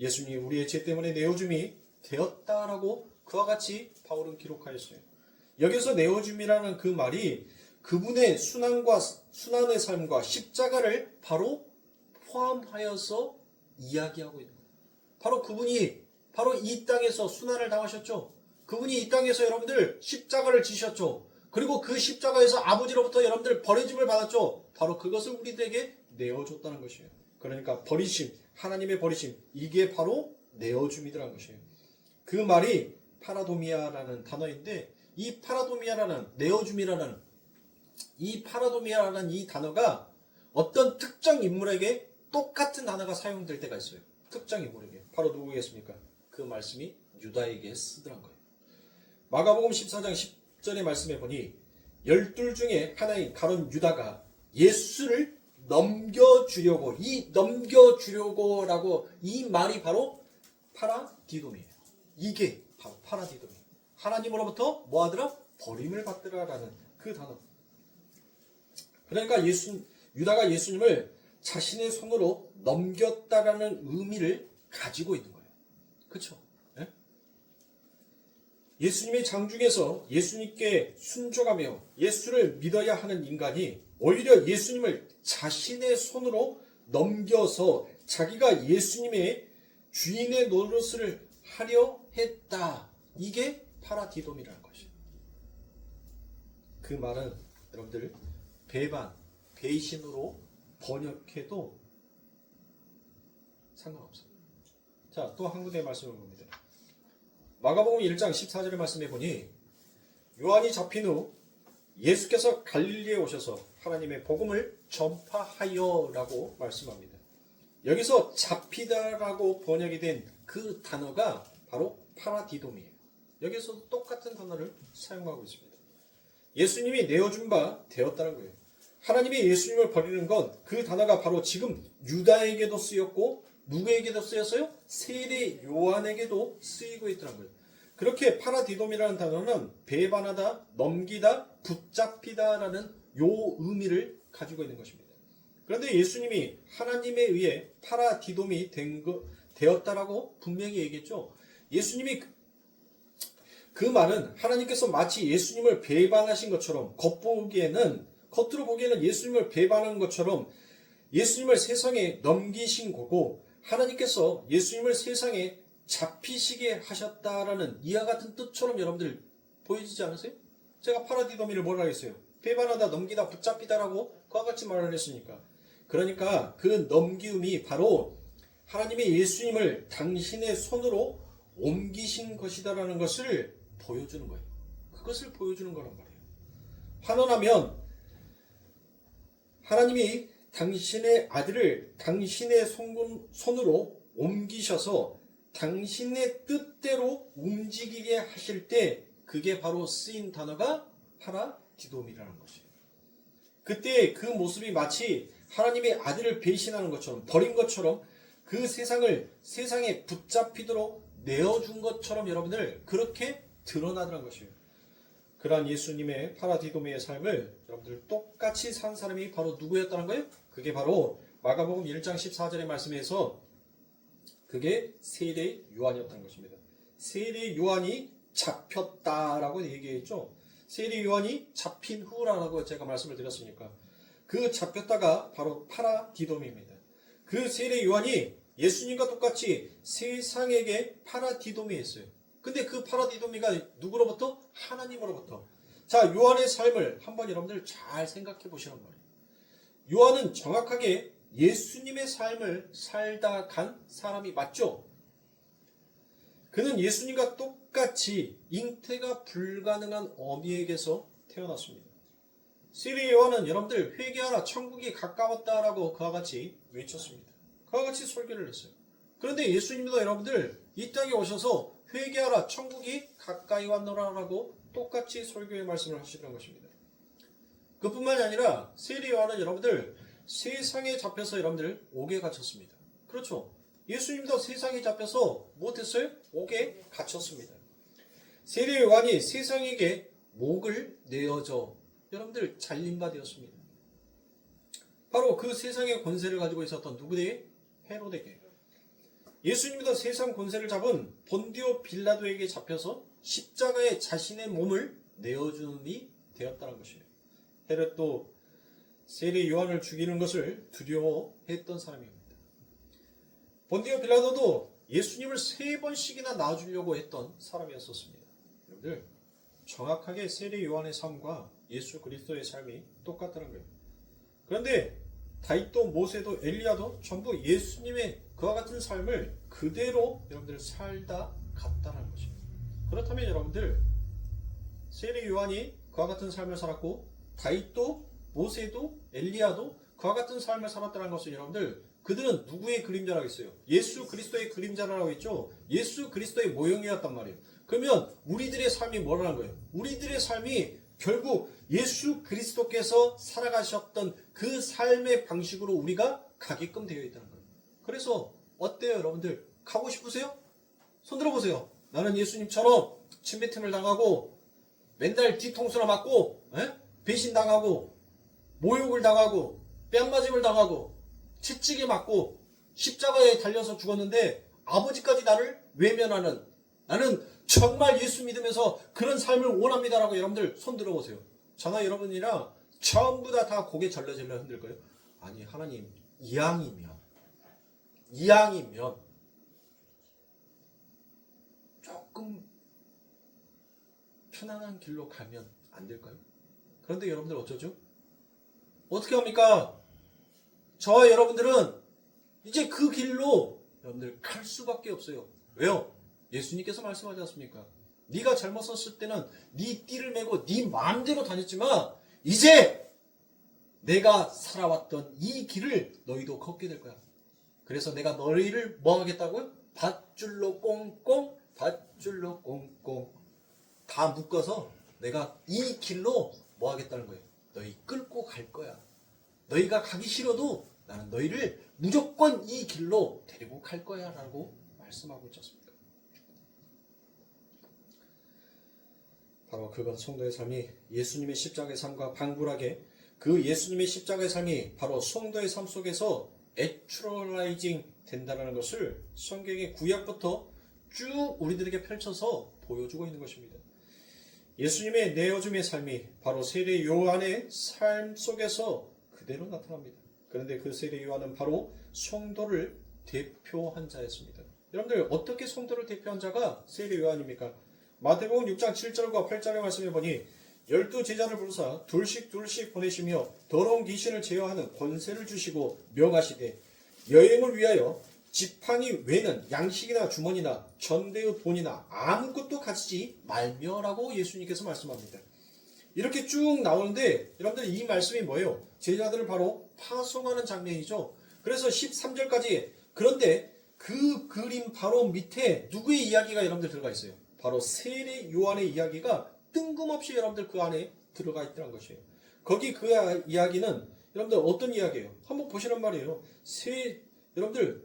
예수님이 우리의 죄 때문에 내어줌이 되었다라고 그와 같이 바울은 기록하였어요. 여기서 내어줌이라는 그 말이 그분의 순환의 삶과 십자가를 바로 포함하여서 이야기하고 있는 거예요. 바로 그분이 바로 이 땅에서 순환을 당하셨죠. 그분이 이 땅에서 여러분들 십자가를 지셨죠. 그리고 그 십자가에서 아버지로부터 여러분들 버려짐을 받았죠. 바로 그것을 우리들에게 내어줬다는 것이에요. 그러니까 버리심, 하나님의 버리심, 이게 바로 내어줌이더라는 것이에요. 그 말이 파라도미아라는 단어인데, 이 파라도미아라는, 내어줌이라는 이 파라도미아라는 이 단어가 어떤 특정 인물에게 똑같은 단어가 사용될 때가 있어요. 특정 인물에게. 바로 누구겠습니까? 그 말씀이 유다에게 쓰더란 거예요. 마가복음 14장 10절의 말씀에 보니 12 중에 하나인 가룟 유다가 예수를 넘겨주려고, 이 넘겨주려고라고, 이 말이 바로 파라디돔이에요. 이게 바로 파라디돔이에요. 하나님으로부터 뭐 하더라? 버림을 받더라라는 그 단어. 그러니까 유다가 예수님을 자신의 손으로 넘겼다라는 의미를 가지고 있는 거예요. 그렇죠? 예? 예수님의 장중에서 예수님께 순종하며 예수를 믿어야 하는 인간이 오히려 예수님을 자신의 손으로 넘겨서 자기가 예수님의 주인의 노릇을 하려 했다. 이게 파라디돔이라는 것이에요. 그 말은 여러분들 배반, 배신으로 번역해도 상관없어요. 자, 또 한 군데의 말씀을 봅니다. 마가복음 1장 14절의 말씀에 보니 요한이 잡힌 후 예수께서 갈릴리에 오셔서 하나님의 복음을 전파하여라고 말씀합니다. 여기서 잡히다라고 번역이 된 그 단어가 바로 파라디돔이에요. 여기서도 똑같은 단어를 사용하고 있습니다. 예수님이 내어준 바 되었다는 거예요. 하나님이 예수님을 버리는 건 그 단어가 바로 지금 유다에게도 쓰였고 누구에게도 쓰였어요? 세례 요한에게도 쓰이고 있더란 거예요. 그렇게 파라디돔이라는 단어는 배반하다, 넘기다, 붙잡히다라는 요 의미를 가지고 있는 것입니다. 그런데 예수님이 하나님에 의해 파라디돔이 되었다라고 분명히 얘기했죠. 예수님이 그 말은 하나님께서 마치 예수님을 배반하신 것처럼 겉으로 보기에는 예수님을 배반한 것처럼 예수님을 세상에 넘기신 거고 하나님께서 예수님을 세상에 잡히시게 하셨다라는 이와 같은 뜻처럼 여러분들 보이지 않으세요? 제가 파라디도미를 뭐라 했어요? 배반하다, 넘기다, 붙잡히다라고 그와 같이 말을 했으니까. 그러니까 그 넘기움이 바로 하나님이 예수님을 당신의 손으로 옮기신 것이다라는 것을 보여주는 거예요. 그것을 보여주는 거란 말이에요. 환원하면 하나님이 당신의 아들을 당신의 손으로 옮기셔서 당신의 뜻대로 움직이게 하실 때 그게 바로 쓰인 단어가 파라디돔이라는 것이에요. 그때 그 모습이 마치 하나님의 아들을 배신하는 것처럼 버린 것처럼 그 세상에 붙잡히도록 내어준 것처럼 여러분들 그렇게 드러나더란 것이에요. 그러한 예수님의 파라디돔의 삶을 여러분들 똑같이 산 사람이 바로 누구였다는 거예요? 그게 바로 마가복음 1장 14절의 말씀에서 그게 세례 요한이었다는 것입니다. 세례 요한이 잡혔다라고 얘기했죠. 세례 요한이 잡힌 후라고 제가 말씀을 드렸으니까 그 잡혔다가 바로 파라디돔입니다. 그 세례 요한이 예수님과 똑같이 세상에게 파라디돔이 했어요. 근데 그 파라디도미가 누구로부터? 하나님으로부터. 자, 요한의 삶을 한번 여러분들 잘 생각해 보시란 말이에요. 요한은 정확하게 예수님의 삶을 살다 간 사람이 맞죠? 그는 예수님과 똑같이 잉태가 불가능한 어미에게서 태어났습니다. 세례 요한은 여러분들 회개하라 천국이 가까웠다라고 그와 같이 외쳤습니다. 그와 같이 설교를 했어요. 그런데 예수님도 여러분들 이 땅에 오셔서 회개하라 천국이 가까이 왔노라라고 똑같이 설교의 말씀을 하시는 것입니다. 그뿐만이 아니라 세례 요한은 여러분들 세상에 잡혀서 여러분들 옥에 갇혔습니다. 그렇죠? 예수님도 세상에 잡혀서 못했어요? 옥에 갇혔습니다. 세례 요한이 세상에게 목을 내어줘 여러분들 잘림바 되었습니다. 바로 그 세상의 권세를 가지고 있었던 누구에게? 헤로데게. 예수님도 세상 권세를 잡은 본디오 빌라도에게 잡혀서 십자가에 자신의 몸을 내어주니 되었다는 것이에요. 헤롯도 세례 요한을 죽이는 것을 두려워했던 사람입니다. 본디오 빌라도도 예수님을 3번씩이나 낳아주려고 했던 사람이었었습니다. 여러분들, 정확하게 세례 요한의 삶과 예수 그리스도의 삶이 똑같다는 거예요. 그런데 다윗도 모세도 엘리야도 전부 예수님의 그와 같은 삶을 그대로 여러분들 살다 갔다는 것입니다. 그렇다면 여러분들, 세례 요한이 그와 같은 삶을 살았고 다윗도 모세도 엘리야도 그와 같은 삶을 살았다는 것은 여러분들, 그들은 누구의 그림자라고 했어요? 예수 그리스도의 그림자라고 했죠. 예수 그리스도의 모형이었단 말이에요. 그러면 우리들의 삶이 뭐라는 거예요? 우리들의 삶이 결국 예수 그리스도께서 살아가셨던 그 삶의 방식으로 우리가 가게끔 되어 있다는 거예요. 그래서 어때요, 여러분들? 가고 싶으세요? 손 들어보세요. 나는 예수님처럼 침뱉음을 당하고 맨날 뒤통수나 맞고 배신당하고 모욕을 당하고 뺨맞음을 당하고 채찍에 맞고 십자가에 달려서 죽었는데 아버지까지 나를 외면하는, 나는 정말 예수 믿으면서 그런 삶을 원합니다라고 여러분들 손 들어보세요. 저나 여러분이랑 전부 다 고개 절레절레 흔들 거예요. 아니, 하나님, 이왕이면 조금 편안한 길로 가면 안 될까요? 그런데 여러분들 어쩌죠? 어떻게 합니까? 저와 여러분들은 이제 그 길로 여러분들 갈 수밖에 없어요. 왜요? 예수님께서 말씀하지 않습니까? 네가 잘못 섰을 때는 네 띠를 메고 네 마음대로 다녔지만 이제 내가 살아왔던 이 길을 너희도 걷게 될 거야. 그래서 내가 너희를 뭐 하겠다고요? 밧줄로 꽁꽁, 밧줄로 꽁꽁 다 묶어서 내가 이 길로 뭐 하겠다는 거예요? 너희 끌고 갈 거야. 너희가 가기 싫어도 나는 너희를 무조건 이 길로 데리고 갈 거야 라고 말씀하고 있지 않습니까? 바로 그건 성도의 삶이 예수님의 십자가의 삶과 방불하게 그 예수님의 십자가의 삶이 바로 성도의 삶 속에서 액츄얼라이징 된다는 것을 성경의 구약부터 쭉 우리들에게 펼쳐서 보여주고 있는 것입니다. 예수님의 내어줌의 삶이 바로 세례 요한의 삶 속에서 그대로 나타납니다. 그런데 그 세례 요한은 바로 성도를 대표한 자였습니다. 여러분들, 어떻게 성도를 대표한 자가 세례 요한입니까? 마태복음 6장 7절과 8절의 말씀에 보니 12제자를 부르사 둘씩 보내시며 더러운 귀신을 제어하는 권세를 주시고 명하시되 여행을 위하여 지팡이 외는 양식이나 주머니나 전대의 돈이나 아무것도 가지지 말며라고 예수님께서 말씀합니다. 이렇게 쭉 나오는데 여러분들, 이 말씀이 뭐예요? 제자들을 바로 파송하는 장면이죠. 그래서 13절까지, 그런데 그 그림 바로 밑에 누구의 이야기가 여러분들 들어가 있어요? 바로 세례 요한의 이야기가 뜬금없이 여러분들 그 안에 들어가 있다는 것이에요. 거기 그 이야기는 여러분들 어떤 이야기예요? 한번 보시란 말이에요. 여러분들,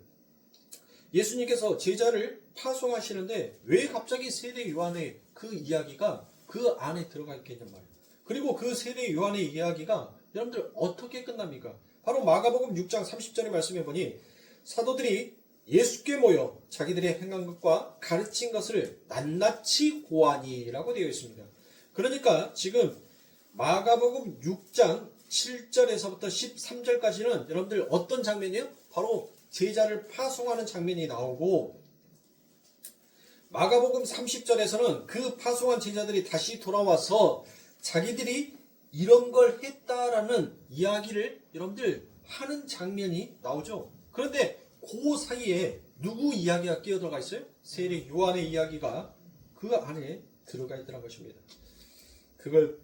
예수님께서 제자를 파송하시는데 왜 갑자기 세례 요한의 그 이야기가 그 안에 들어가 있겠냔 말이에요. 그리고 그 세례 요한의 이야기가 여러분들 어떻게 끝납니까? 바로 마가복음 6장 30절의 말씀에 보니 사도들이 예수께 모여 자기들의 행한 것과 가르친 것을 낱낱이 고하니라고 되어 있습니다. 그러니까 지금 마가복음 6장 7절에서부터 13절까지는 여러분들 어떤 장면이에요? 바로 제자를 파송하는 장면이 나오고, 마가복음 30절에서는 그 파송한 제자들이 다시 돌아와서 자기들이 이런 걸 했다라는 이야기를 여러분들 하는 장면이 나오죠. 그런데 그 사이에 누구 이야기가 끼어들어가 있어요? 세례 요한의 이야기가 그 안에 들어가 있다는 것입니다. 그걸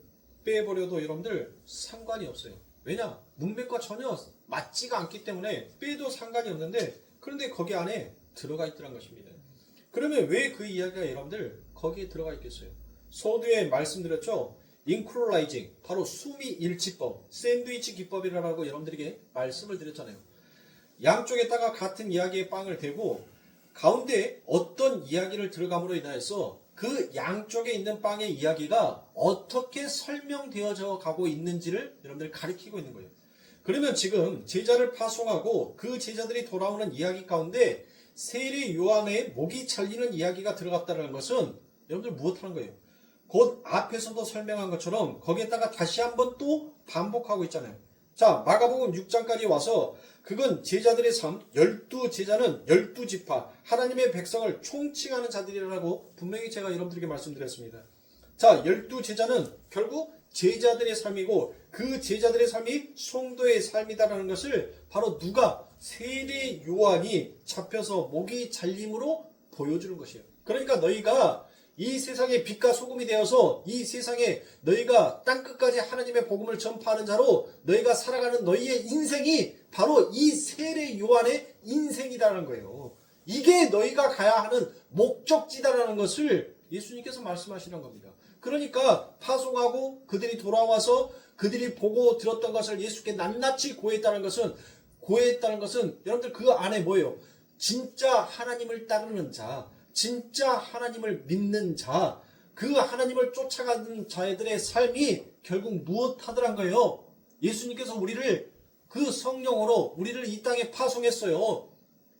빼버려도 여러분들 상관이 없어요. 왜냐? 문맥과 전혀 맞지가 않기 때문에 빼도 상관이 없는데, 그런데 거기 안에 들어가 있다는 것입니다. 그러면 왜 그 이야기가 여러분들 거기에 들어가 있겠어요? 서두에 말씀드렸죠? 인크로라이징, 바로 수미일치법, 샌드위치 기법이라고 여러분들에게 말씀을 드렸잖아요. 양쪽에다가 같은 이야기의 빵을 대고 가운데 어떤 이야기를 들어감으로 인하여서 그 양쪽에 있는 빵의 이야기가 어떻게 설명되어져 가고 있는지를 여러분들 가리키고 있는 거예요. 그러면 지금 제자를 파송하고 그 제자들이 돌아오는 이야기 가운데 세례 요한의 목이 잘리는 이야기가 들어갔다는 것은 여러분들 무엇하는 거예요? 곧 앞에서도 설명한 것처럼 거기에다가 다시 한번 또 반복하고 있잖아요. 자, 마가복음 6장까지 와서 그건 제자들의 삶, 12제자는 12지파, 하나님의 백성을 총칭하는 자들이라고 분명히 제가 여러분들에게 말씀드렸습니다. 자, 12제자는 결국 제자들의 삶이고 그 제자들의 삶이 성도의 삶이다라는 것을 바로 누가? 세례 요한이 잡혀서 목이 잘림으로 보여주는 것이에요. 그러니까 너희가 이 세상의 빛과 소금이 되어서 이 세상에 너희가 땅끝까지 하나님의 복음을 전파하는 자로 너희가 살아가는 너희의 인생이 바로 이 세례 요한의 인생이다라는 거예요. 이게 너희가 가야 하는 목적지다라는 것을 예수님께서 말씀하시는 겁니다. 그러니까 파송하고 그들이 돌아와서 그들이 보고 들었던 것을 예수께 낱낱이 고했다는 것은 여러분들 그 안에 뭐예요? 진짜 하나님을 따르는 자, 진짜 하나님을 믿는 자, 그 하나님을 쫓아가는 자들의 삶이 결국 무엇하더란 거예요? 예수님께서 우리를 그 성령으로 우리를 이 땅에 파송했어요.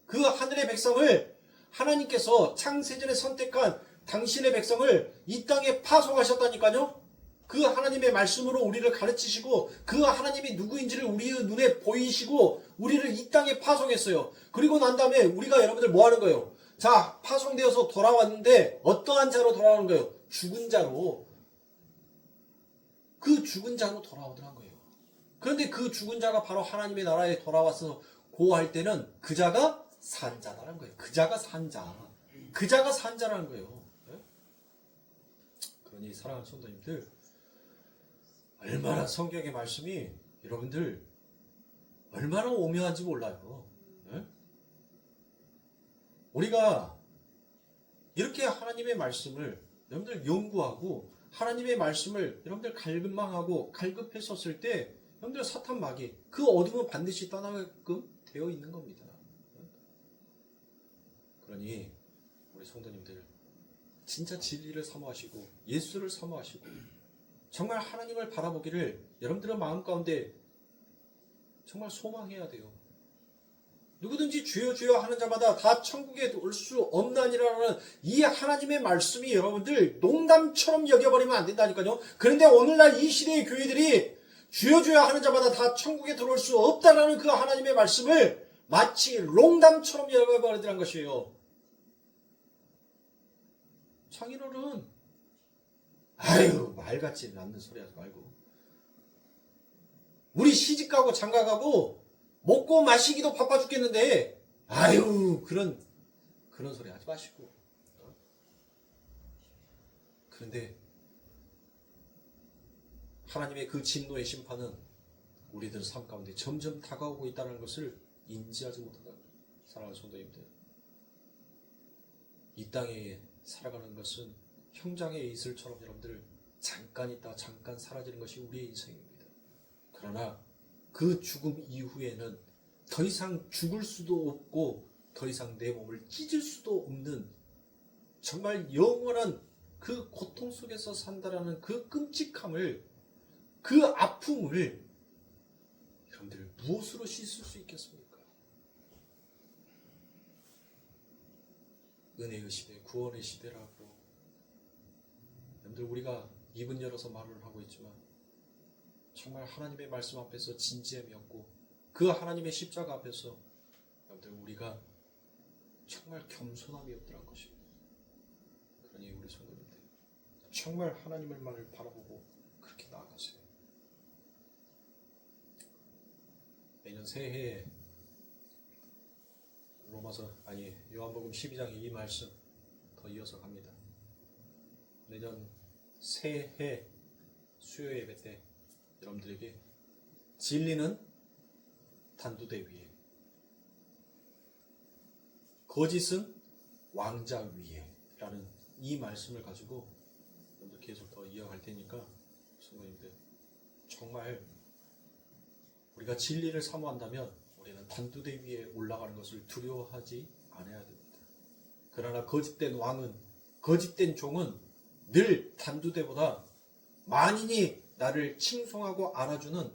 그 하늘의 백성을 하나님께서 창세전에 선택한 당신의 백성을 이 땅에 파송하셨다니까요. 그 하나님의 말씀으로 우리를 가르치시고 그 하나님이 누구인지를 우리의 눈에 보이시고 우리를 이 땅에 파송했어요. 그리고 난 다음에 우리가 여러분들 뭐 하는 거예요? 자, 파송되어서 돌아왔는데 어떠한 자로 돌아오는 거예요? 죽은 자로. 그 죽은 자로 돌아오더란 거예요. 그런데 그 죽은 자가 바로 하나님의 나라에 돌아와서 고할 때는 그 자가 산 자라는 거예요. 그 자가 산 자. 그 자가 산 자라는 거예요. 그러니 사랑하는 성도님들, 얼마나 성경의 말씀이 여러분들 얼마나 오묘한지 몰라요. 우리가 이렇게 하나님의 말씀을 여러분들 연구하고 하나님의 말씀을 여러분들 갈망하고 갈급했었을 때 여러분들 사탄 마귀 그 어둠은 반드시 떠나게끔 되어 있는 겁니다. 그러니 우리 성도님들 진짜 진리를 사모하시고 예수를 사모하시고 정말 하나님을 바라보기를 여러분들의 마음 가운데 정말 소망해야 돼요. 누구든지 주여 주여 하는 자마다 다 천국에 올 수 없나니라는 이 하나님의 말씀이 여러분들 농담처럼 여겨버리면 안 된다니까요. 그런데 오늘날 이 시대의 교회들이 주여 주여 하는 자마다 다 천국에 들어올 수 없다라는 그 하나님의 말씀을 마치 농담처럼 여겨버리더란 것이에요. 창인어른 아유 말같지 않는 소리 하지 말고 우리 시집가고 장가가고 먹고 마시기도 바빠 죽겠는데 아유 그런 소리 하지 마시고. 그런데 하나님의 그 진노의 심판은 우리들 삶 가운데 점점 다가오고 있다는 것을 인지하지 못한다. 사랑하는 성도님들, 이 땅에 살아가는 것은 형장의 이슬처럼 여러분들 잠깐 있다 잠깐 사라지는 것이 우리의 인생입니다. 그러나 그 죽음 이후에는 더 이상 죽을 수도 없고 더 이상 내 몸을 찢을 수도 없는 정말 영원한 그 고통 속에서 산다라는 그 끔찍함을, 그 아픔을 여러분들 무엇으로 씻을 수 있겠습니까? 은혜의 시대, 구원의 시대라고 여러분들 우리가 입은 열어서 말을 하고 있지만 정말 하나님의 말씀 앞에서 진지함이 없고 그 하나님의 십자가 앞에서 여러분들 우리가 정말 겸손함이 없더란 것입니다. 그러니 우리 성도님들 정말 하나님을만을 바라보고 그렇게 나아가세요. 내년 새해에 요한복음 12장의 이 말씀 더 이어서 갑니다. 내년 새해 수요 예배 때 여러분들에게 진리는 단두대 위에, 거짓은 왕자 위에 라는 이 말씀을 가지고 여러분들 계속 더 이어갈 테니까 성도님들 정말 우리가 진리를 사모한다면 우리는 단두대 위에 올라가는 것을 두려워하지 않아야 됩니다. 그러나 거짓된 왕은, 거짓된 종은 늘 단두대보다 만인이 나를 칭송하고 알아주는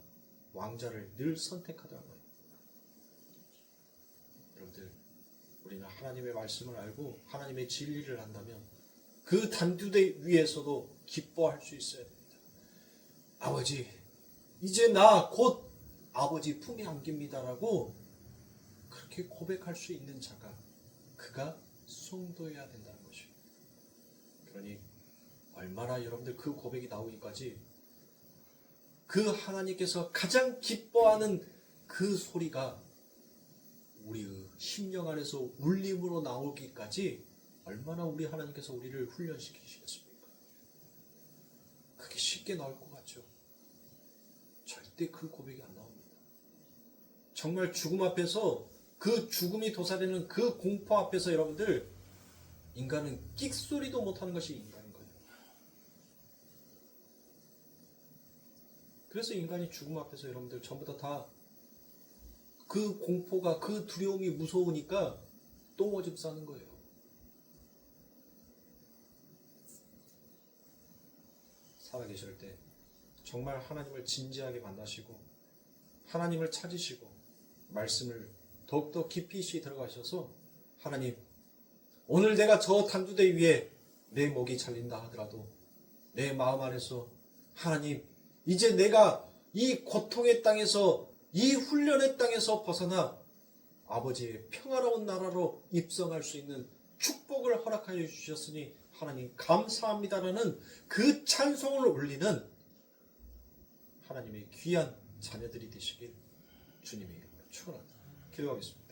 왕자를 늘 선택하더라고요. 여러분들 우리는 하나님의 말씀을 알고 하나님의 진리를 한다면 그 단두대 위에서도 기뻐할 수 있어야 됩니다. 아버지, 이제 나 곧 아버지 품에 안깁니다라고 그렇게 고백할 수 있는 자가 그가 성도여야 된다는 것이에요. 그러니 얼마나 여러분들 그 고백이 나오기까지 그 하나님께서 가장 기뻐하는 그 소리가 우리의 심령 안에서 울림으로 나오기까지 얼마나 우리 하나님께서 우리를 훈련시키시겠습니까? 그게 쉽게 나올 것 같죠? 절대 그 고백이 안 나옵니다. 정말 죽음 앞에서 그 죽음이 도사리는 그 공포 앞에서 여러분들 인간은 끽소리도 못하는 것이 인간인 거예요. 그래서 인간이 죽음 앞에서 여러분들 전부 다 그 공포가 그 두려움이 무서우니까 똥오줌 싸는 거예요. 살아계실 때 정말 하나님을 진지하게 만나시고 하나님을 찾으시고 말씀을 더욱더 깊이 있이 들어가셔서 하나님, 오늘 내가 저 단두대 위에 내 목이 잘린다 하더라도 내 마음 안에서 하나님, 이제 내가 이 고통의 땅에서 이 훈련의 땅에서 벗어나 아버지의 평화로운 나라로 입성할 수 있는 축복을 허락하여 주셨으니 하나님 감사합니다라는 그 찬송을 올리는 하나님의 귀한 자녀들이 되시길 주님의 이름으로 축원합니다. 기도하겠습니다.